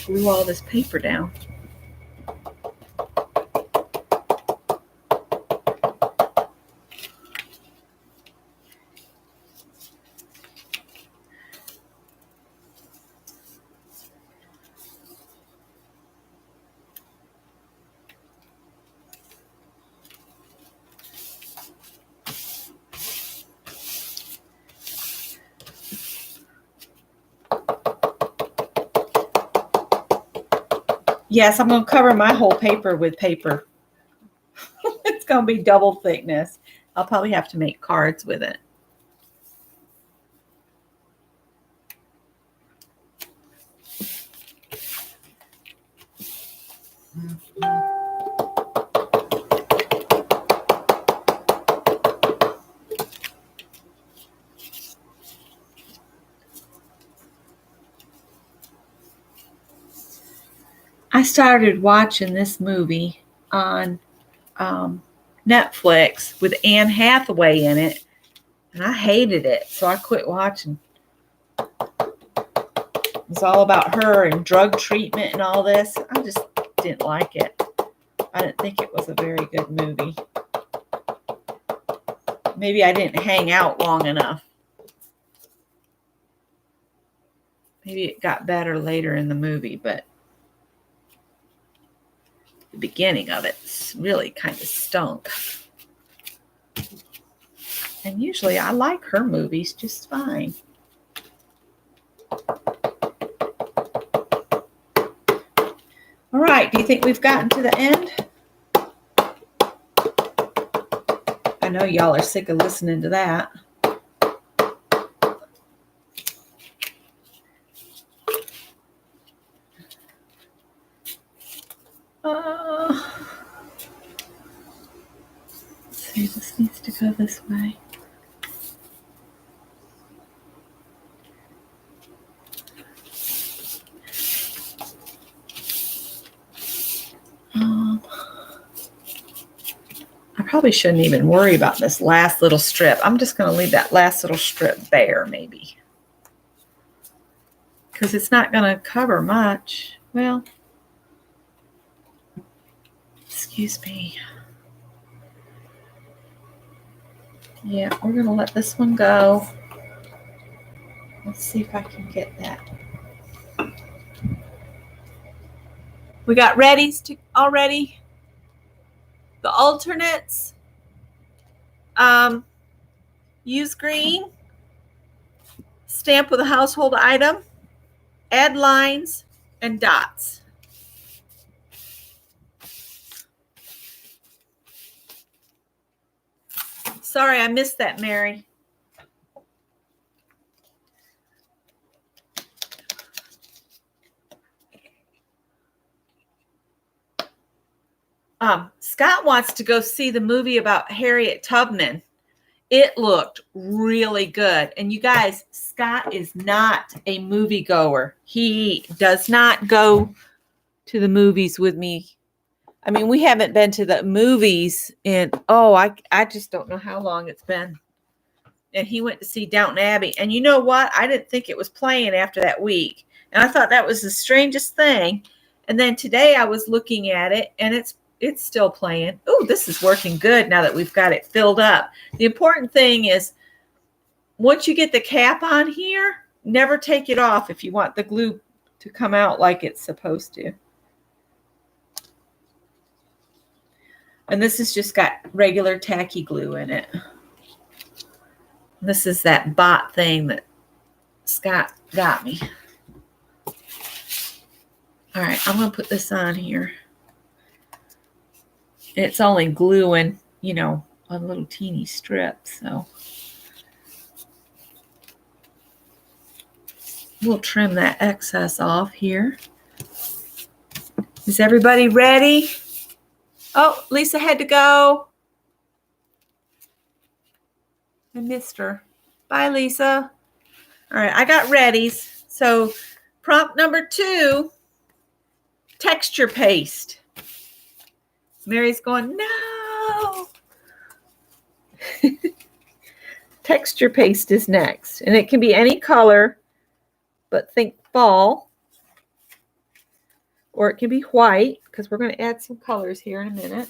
glue all this paper down. Yes, I'm going to cover my whole paper with paper. It's going to be double thickness. I'll probably have to make cards with it. I started watching this movie on Netflix with Anne Hathaway in it, and I hated it, so I quit watching. It's all about her and drug treatment and all this. I just didn't like it. I didn't think it was a very good movie. Maybe I didn't hang out long enough. Maybe it got better later in the movie, but the beginning of it really kind of stunk. And usually I like her movies just fine. All right, do you think we've gotten to the end? I know y'all are sick of listening to that. Let's see, this needs to go this way. I probably shouldn't even worry about this last little strip. I'm just going to leave that last little strip bare, maybe. Because it's not going to cover much. Well, excuse me. Yeah, we're going to let this one go. Let's see if I can get that. We got readies already. The alternates. Use green. Stamp with a household item. Add lines and dots. Sorry, I missed that, Mary. Scott wants to go see the movie about Harriet Tubman. It looked really good. And you guys, Scott is not a moviegoer. He does not go to the movies with me. I mean, we haven't been to the movies in, I just don't know how long it's been. And he went to see Downton Abbey. And you know what? I didn't think it was playing after that week. And I thought that was the strangest thing. And then today I was looking at it, and it's still playing. Oh, this is working good now that we've got it filled up. The important thing is once you get the cap on here, never take it off if you want the glue to come out like it's supposed to. And this has just got regular tacky glue in it. This is that bot thing that Scott got me. All right, I'm going to put this on here. It's only gluing, you know, a little teeny strip, so we'll trim that excess off here. Is everybody ready? Oh, Lisa had to go. I missed her. Bye, Lisa. All right, I got readies. So prompt number 2, texture paste. Mary's going, no. Texture paste is next. And it can be any color, but think fall. Or it can be white, because we're going to add some colors here in a minute.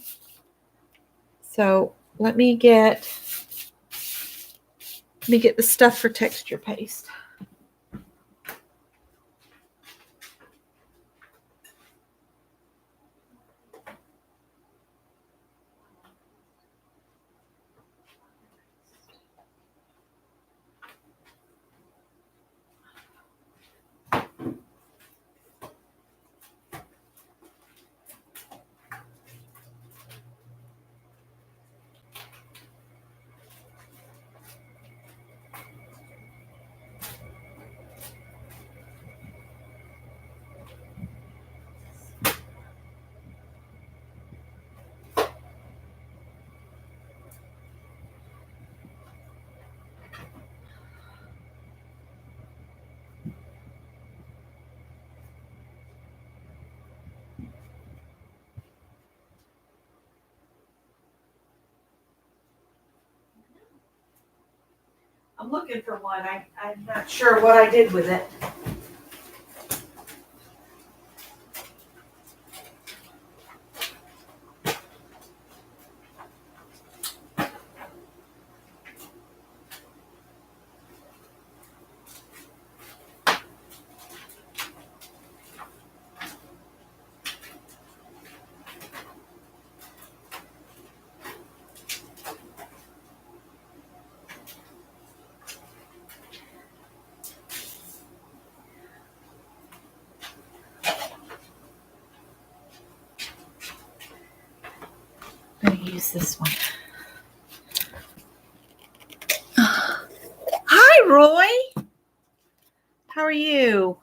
So let me get the stuff for texture paste. I'm looking for one. I'm not sure what I did with it. I'm going to use this one. Hi, Roy. How are you?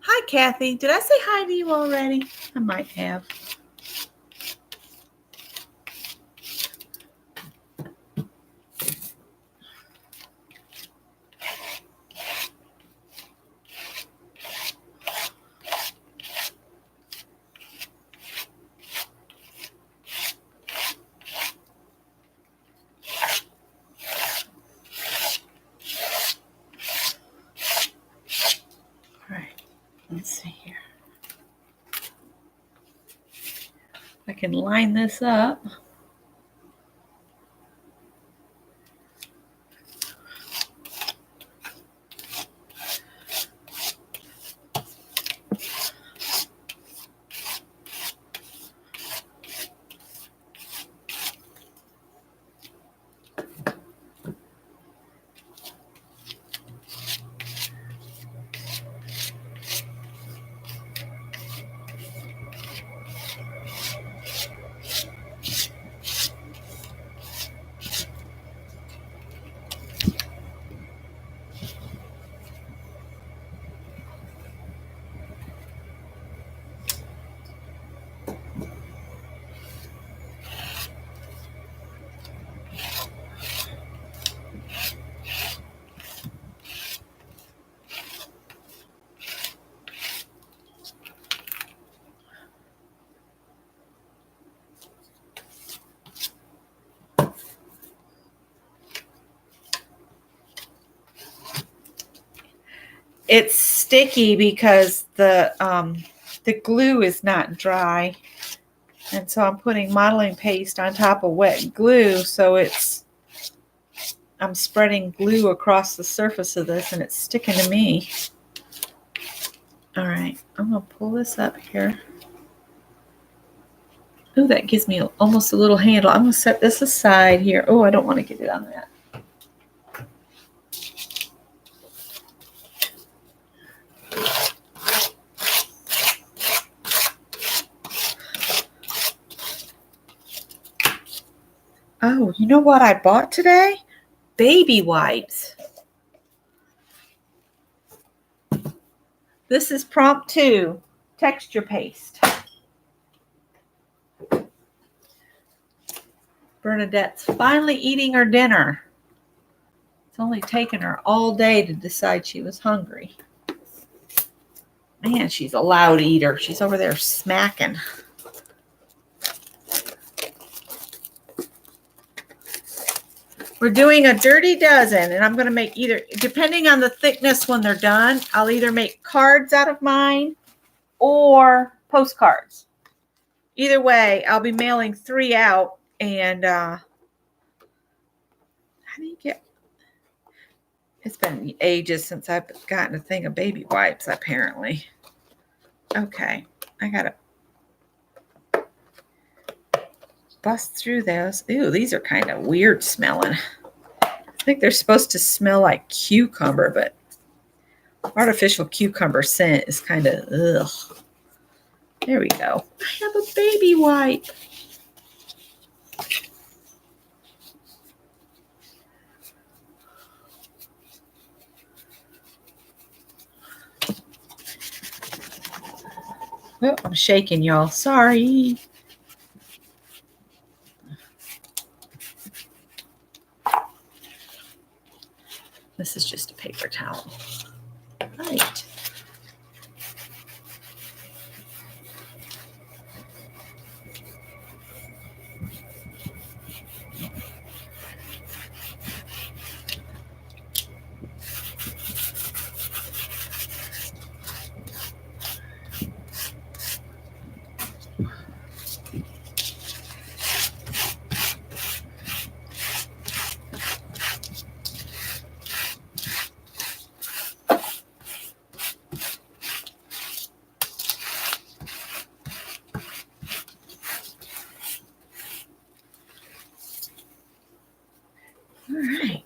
Hi, Kathy. Did I say hi to you already? I might have. All right. Let's see here. I can line this up. it's sticky because the glue is not dry. And so I'm putting modeling paste on top of wet glue, so I'm spreading glue across the surface of this and it's sticking to me. All right, I'm gonna pull this up here. Oh, that gives me almost a little handle. I'm gonna set this aside here. Oh, I don't want to get it on that. Oh, you know what I bought today? Baby wipes. This is prompt 2, texture paste. Bernadette's finally eating her dinner. It's only taken her all day to decide she was hungry. Man, she's a loud eater. She's over there smacking. We're doing a dirty dozen, and I'm going to make either, depending on the thickness when they're done, I'll either make cards out of mine or postcards. Either way, I'll be mailing 3 out, and how do you get, it's been ages since I've gotten a thing of baby wipes, apparently. Okay, I got to bust through those. Ew, these are kind of weird smelling. I think they're supposed to smell like cucumber, but artificial cucumber scent is kind of ugh. There we go. I have a baby wipe. Oh, I'm shaking, y'all. Sorry. This is just a paper towel. Right. All right.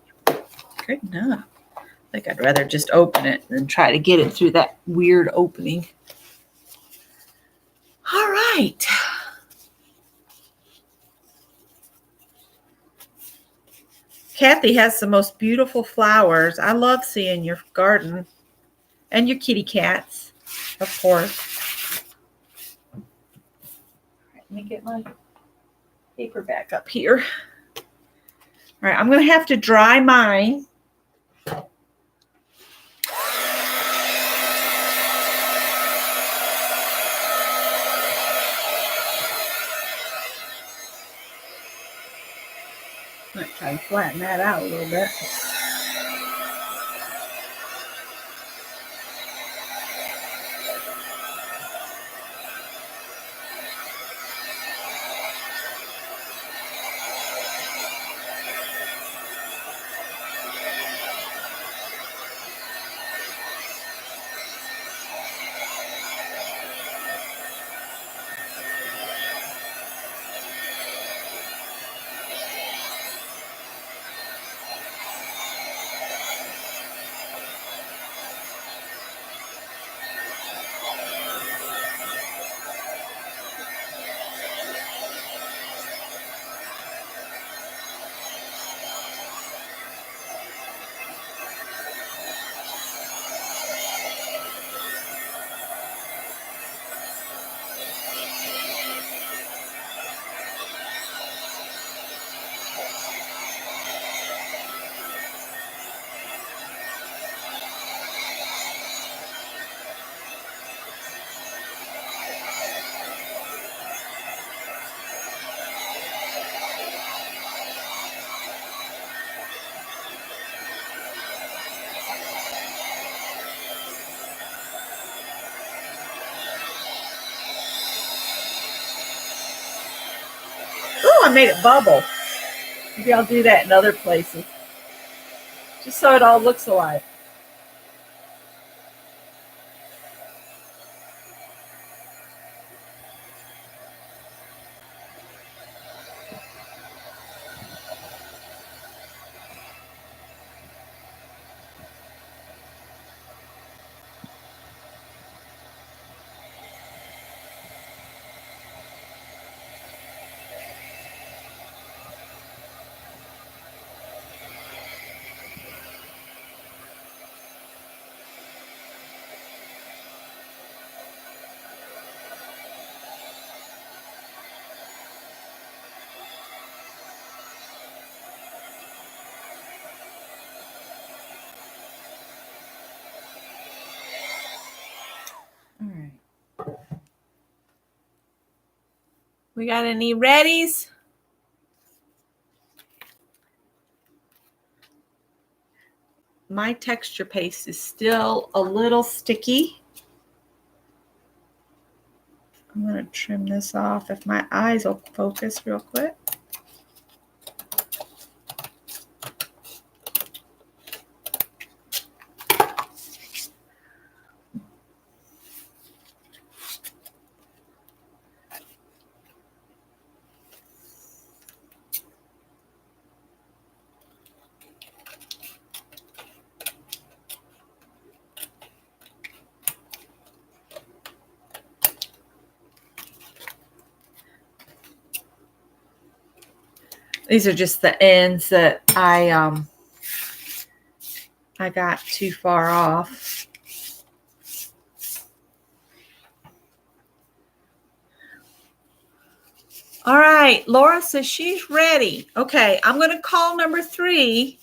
Good enough. I think I'd rather just open it than try to get it through that weird opening. All right. Kathy has the most beautiful flowers. I love seeing your garden and your kitty cats, of course. All right, let me get my paper back up here. All right, I'm going to have to dry mine. Might try to flatten that out a little bit. made it bubble. Maybe I'll do that in other places. Just so it all looks alike. All right. We got any readies? My texture paste is still a little sticky. I'm going to trim this off if my eyes will focus real quick. These are just the ends that I got too far off. All right, Laura says she's ready. Okay, I'm going to call number 3.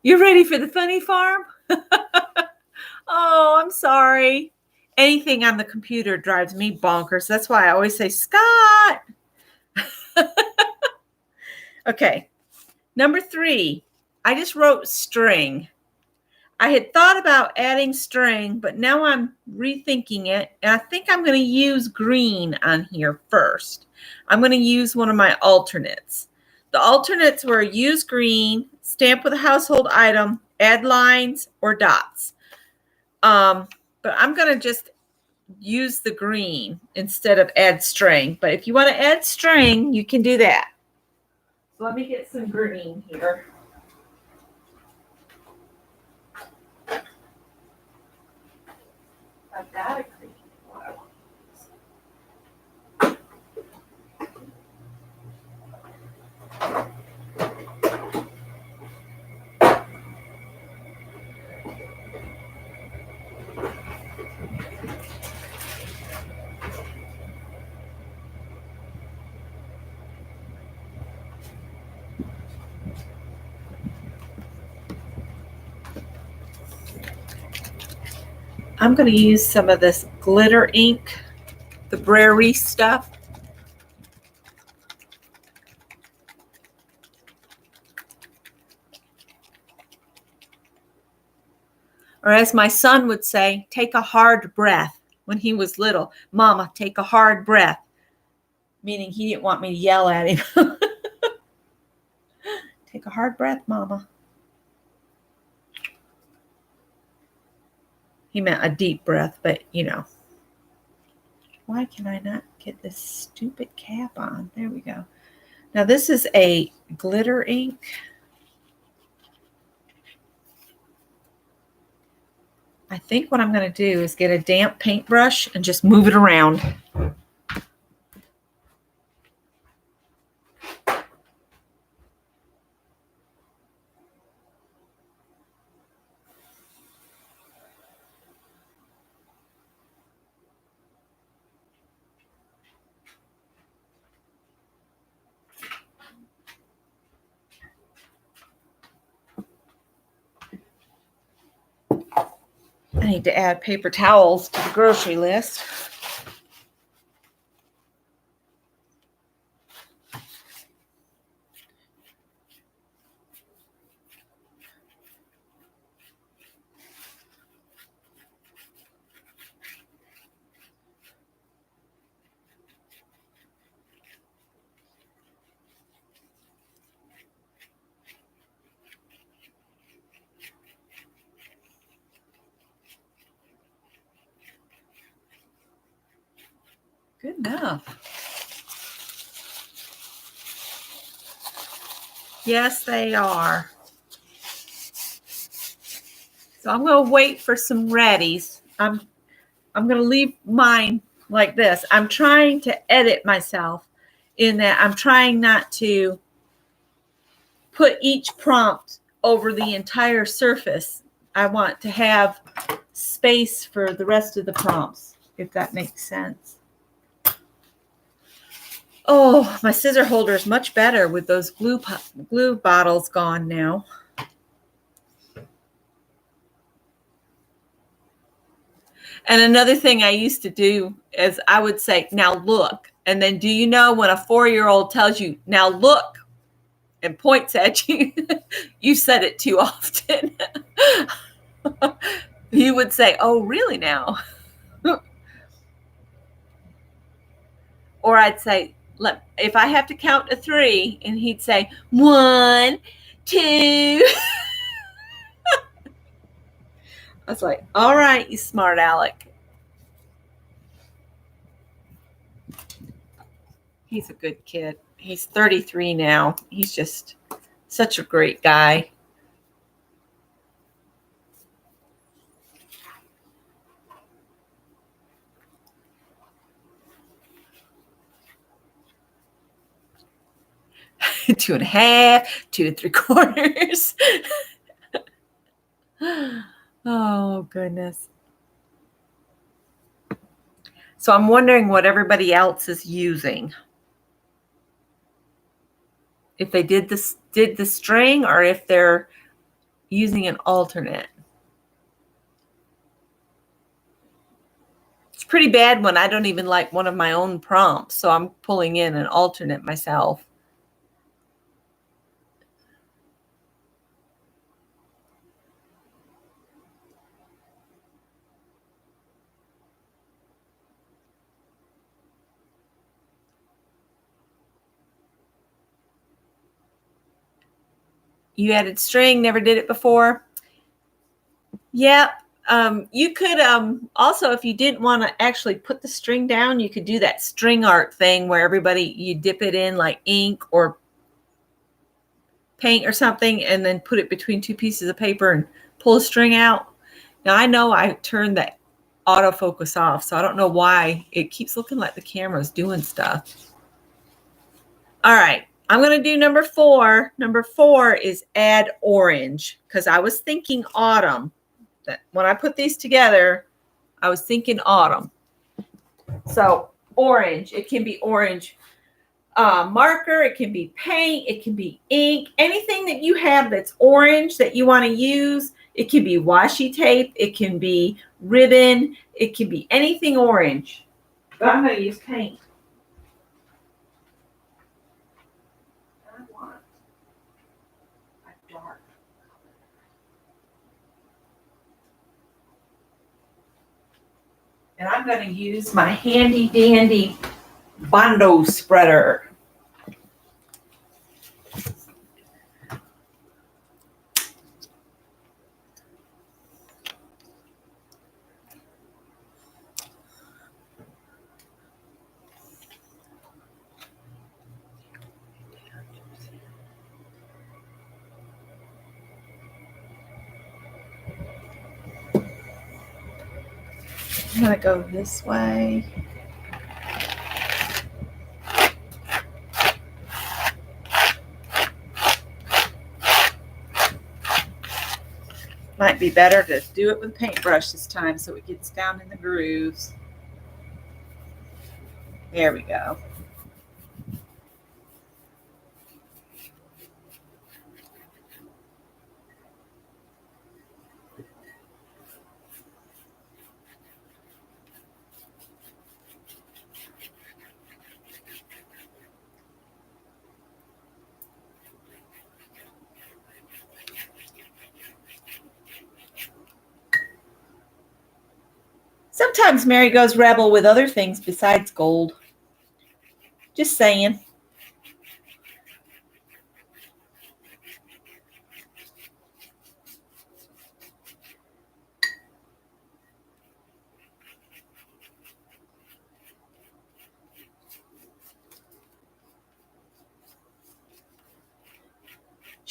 You ready for the funny farm? Oh, I'm sorry. Anything on the computer drives me bonkers. That's why I always say, Scott. Okay, number 3. I just wrote string. I had thought about adding string, but now I'm rethinking it. And I think I'm going to use green on here first. I'm going to use one of my alternates. The alternates were use green, stamp with a household item, add lines, or dots. But I'm going to just use the green instead of add string. But if you want to add string, you can do that. So let me get some green here. I've got a green. What I want I'm going to use some of this glitter ink, the Brary stuff. Or as my son would say, take a hard breath when he was little. Mama, take a hard breath. Meaning he didn't want me to yell at him. Take a hard breath, Mama. He meant a deep breath, but you know. Why can I not get this stupid cap on? There we go. Now this is a glitter ink. I think what I'm going to do is get a damp paintbrush and just move it around. I need to add paper towels to the grocery list. Good enough. Yes, they are. So I'm going to wait for some readies. I'm going to leave mine like this. I'm trying to edit myself in that I'm trying not to put each prompt over the entire surface. I want to have space for the rest of the prompts, if that makes sense. Oh, my scissor holder is much better with those glue bottles gone now. And another thing I used to do is I would say, now look. And then do you know when a 4-year-old tells you, now look, and points at you, you said it too often. You would say, oh, really now? Or I'd say, if I have to count to 3, and he'd say, 1, 2. I was like, all right, you smart aleck. He's a good kid. He's 33 now. He's just such a great guy. Two and a half, 2 3/4. Oh, goodness. So I'm wondering what everybody else is using. If they did the string, or if they're using an alternate. It's pretty bad when I don't even like one of my own prompts, so I'm pulling in an alternate myself. You added string, never did it before? Yep. You could also, if you didn't want to actually put the string down, you could do that string art thing where you dip it in like ink or paint or something, and then put it between 2 pieces of paper and pull a string out. Now I know I turned that autofocus off, so I don't know why it keeps looking like the camera's doing stuff. All right, I'm going to do number 4. Number 4 is add orange, because I was thinking autumn. That when I put these together, I was thinking autumn. So orange, it can be orange marker, it can be paint, it can be ink, anything that you have that's orange that you want to use. It can be washi tape, it can be ribbon, it can be anything orange. But I'm going to use paint. I want a dark. And I'm going to use my handy dandy Bondo spreader. I'm going to go this way. Might be better to do it with a paintbrush this time so it gets down in the grooves. There we go. Sometimes Mary goes rebel with other things besides gold. Just saying.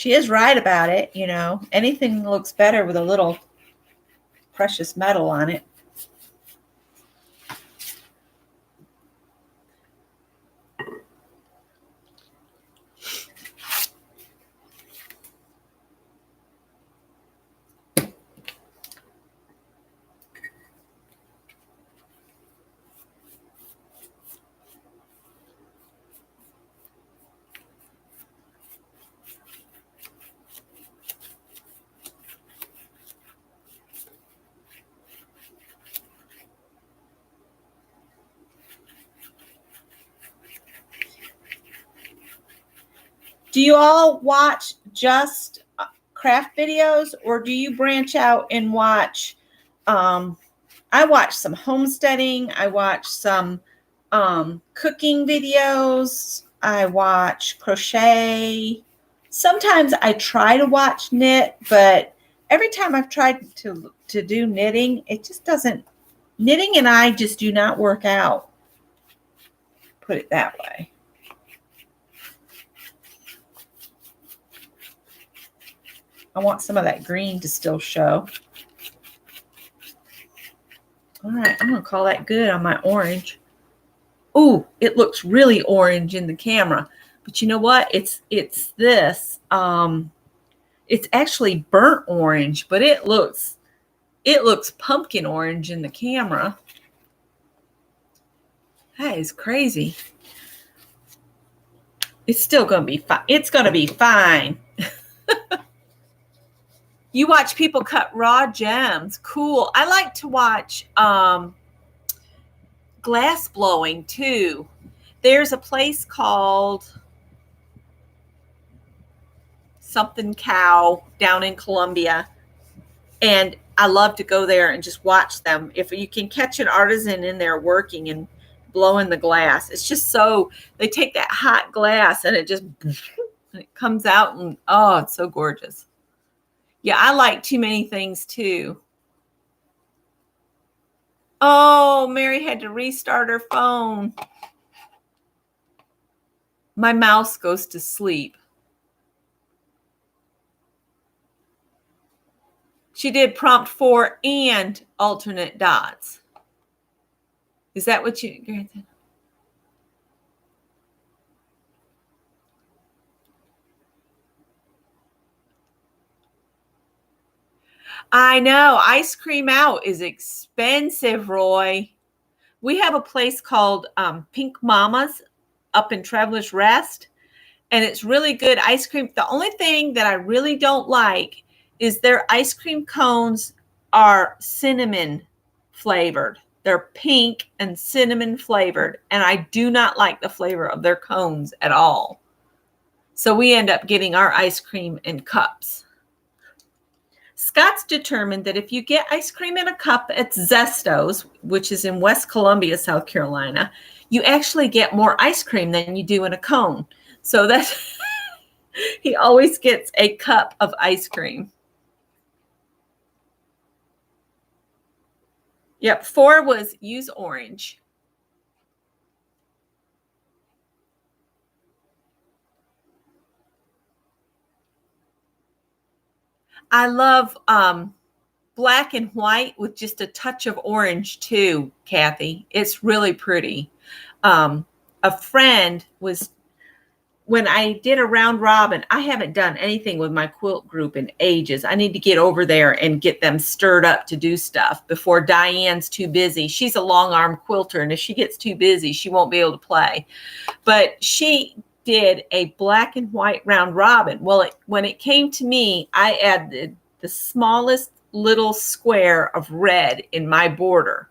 She is right about it, you know. Anything looks better with a little precious metal on it. Do you all watch just craft videos, or do you branch out and watch? I watch some homesteading. I watch some cooking videos. I watch crochet. Sometimes I try to watch knit, but every time I've tried to do knitting, it just doesn't. Knitting and I just do not work out. Put it that way. I want some of that green to still show. All right, I'm going to call that good on my orange. Ooh, it looks really orange in the camera. But you know what? It's this. It's actually burnt orange, but it looks pumpkin orange in the camera. That is crazy. It's still going to be fine. It's going to be fine. You watch people cut raw gems. Cool. I like to watch glass blowing too. There's a place called something cow down in Columbia, and I love to go there and just watch them. If you can catch an artisan in there working and blowing the glass, it's just so, they take that hot glass and it just it comes out, and oh, it's so gorgeous. Yeah, I like too many things too. Oh, Mary had to restart her phone. My mouse goes to sleep. She did prompt 4 and alternate dots. Is that what you... I know. Ice cream out is expensive, Roy. We have a place called Pink Mama's up in Travelers Rest, and it's really good ice cream. The only thing that I really don't like is their ice cream cones are cinnamon flavored. They're pink and cinnamon flavored, and I do not like the flavor of their cones at all. So we end up getting our ice cream in cups. Scott's determined that if you get ice cream in a cup at Zesto's, which is in West Columbia, South Carolina, you actually get more ice cream than you do in a cone. So that's he always gets a cup of ice cream. Yep, 4 was use orange. I love black and white with just a touch of orange too, Kathy. It's really pretty. A friend was, when I did a round robin, I haven't done anything with my quilt group in ages. I need to get over there and get them stirred up to do stuff before Diane's too busy. She's a long arm quilter, and if she gets too busy, she won't be able to play. But she did a black and white round robin. Well, when it came to me, I added the smallest little square of red in my border,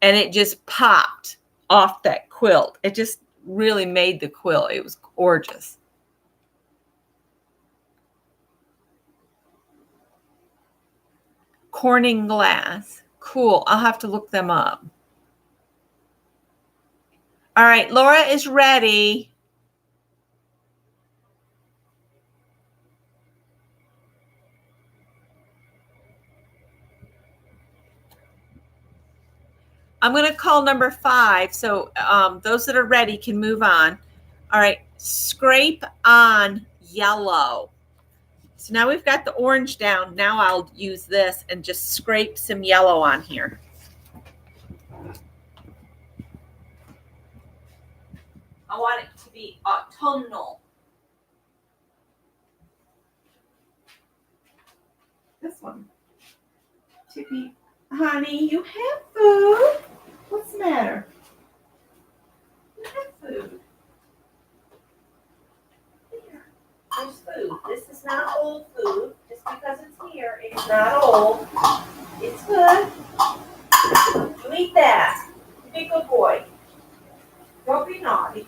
and it just popped off that quilt. It just really made the quilt. It was gorgeous. Corning glass. Cool. I'll have to look them up. All right, Laura is ready. I'm going to call number 5. So those that are ready can move on. All right. Scrape on yellow. So now we've got the orange down. Now I'll use this and just scrape some yellow on here. I want it to be autumnal. This one. Tippy, honey, you have food? What's the matter? You have food. Here, there's food. This is not old food. Just because it's here, it's not old. It's good. You eat that. Be a good boy. Don't be naughty.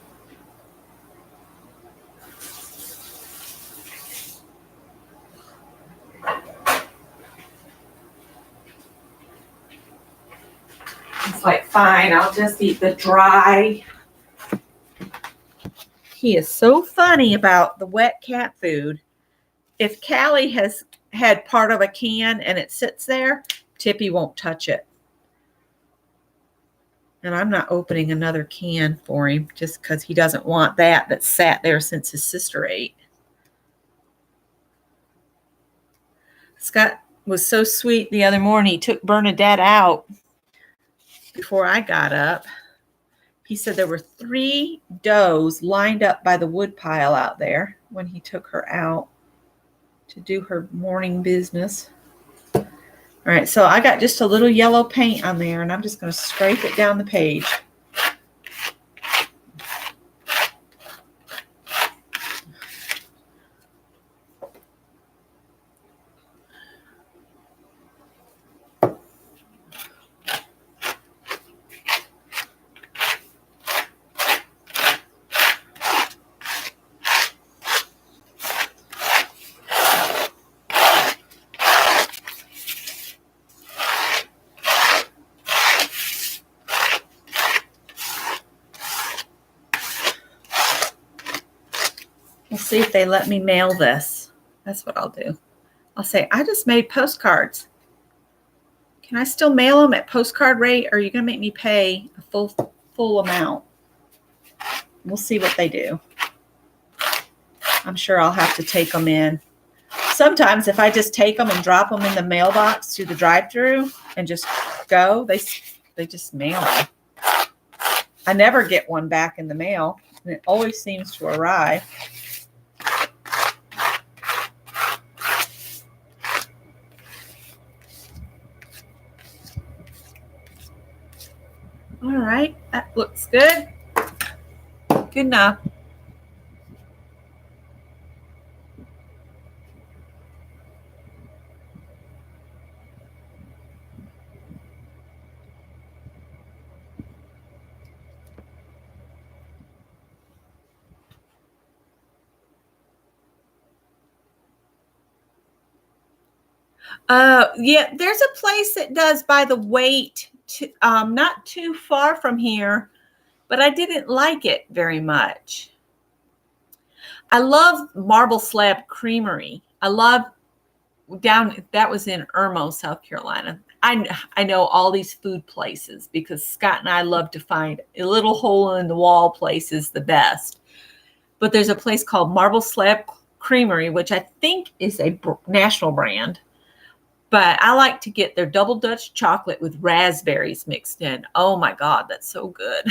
It's like, fine, I'll just eat the dry. He is so funny about the wet cat food. If Callie has had part of a can and it sits there, Tippy won't touch it. And I'm not opening another can for him just because he doesn't want that sat there since his sister ate. Scott was so sweet the other morning. He took Bernadette out before I got up. He said there were 3 does lined up by the wood pile out there when he took her out to do her morning business. All right, so I got just a little yellow paint on there, and I'm just going to scrape it down the page. We'll see if they let me mail this. That's what I'll do. I'll say, I just made postcards. Can I still mail them at postcard rate, or are you going to make me pay a full amount? We'll see what they do. I'm sure I'll have to take them in. Sometimes if I just take them and drop them in the mailbox to the drive-thru and just go, they just mail them. I never get one back in the mail, and it always seems to arrive. All right, that looks good. Good enough. Yeah, there's a place that does by the weight, not too far from here, but I didn't like it very much. I love Marble Slab Creamery. I love that was in Irmo, South Carolina. I know all these food places because Scott and I love to find a little hole in the wall place is the best. But there's a place called Marble Slab Creamery, which I think is a national brand. But I like to get their double Dutch chocolate with raspberries mixed in. Oh my God, that's so good.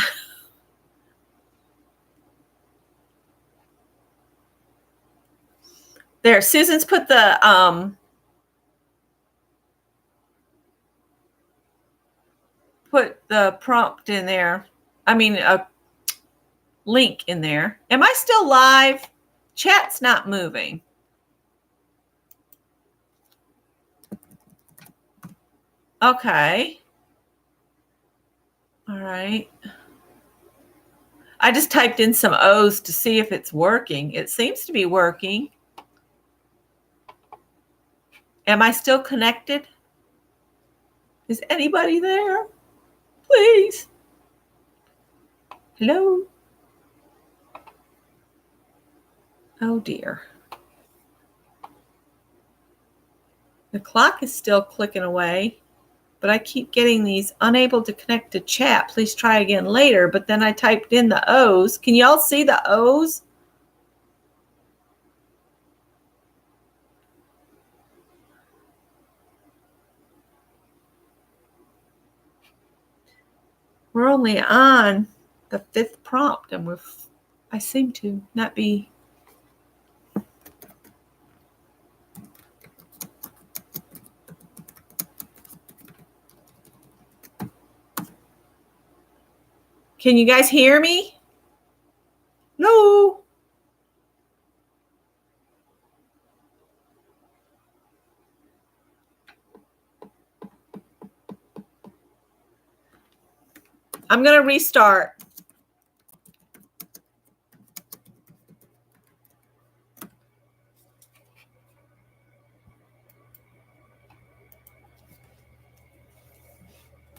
There, Susan's put the prompt in there. I mean, a link in there. Am I still live? Chat's not moving. Okay. All right. I just typed in some O's to see if it's working. It seems to be working. Am I still connected? Is anybody there? Please. Hello? Oh dear. The clock is still clicking away. But I keep getting these unable to connect to chat. Please try again later. But then I typed in the O's. Can y'all see the O's? We're only on the 5th prompt, and I seem to not be. Can you guys hear me? No. I'm going to restart.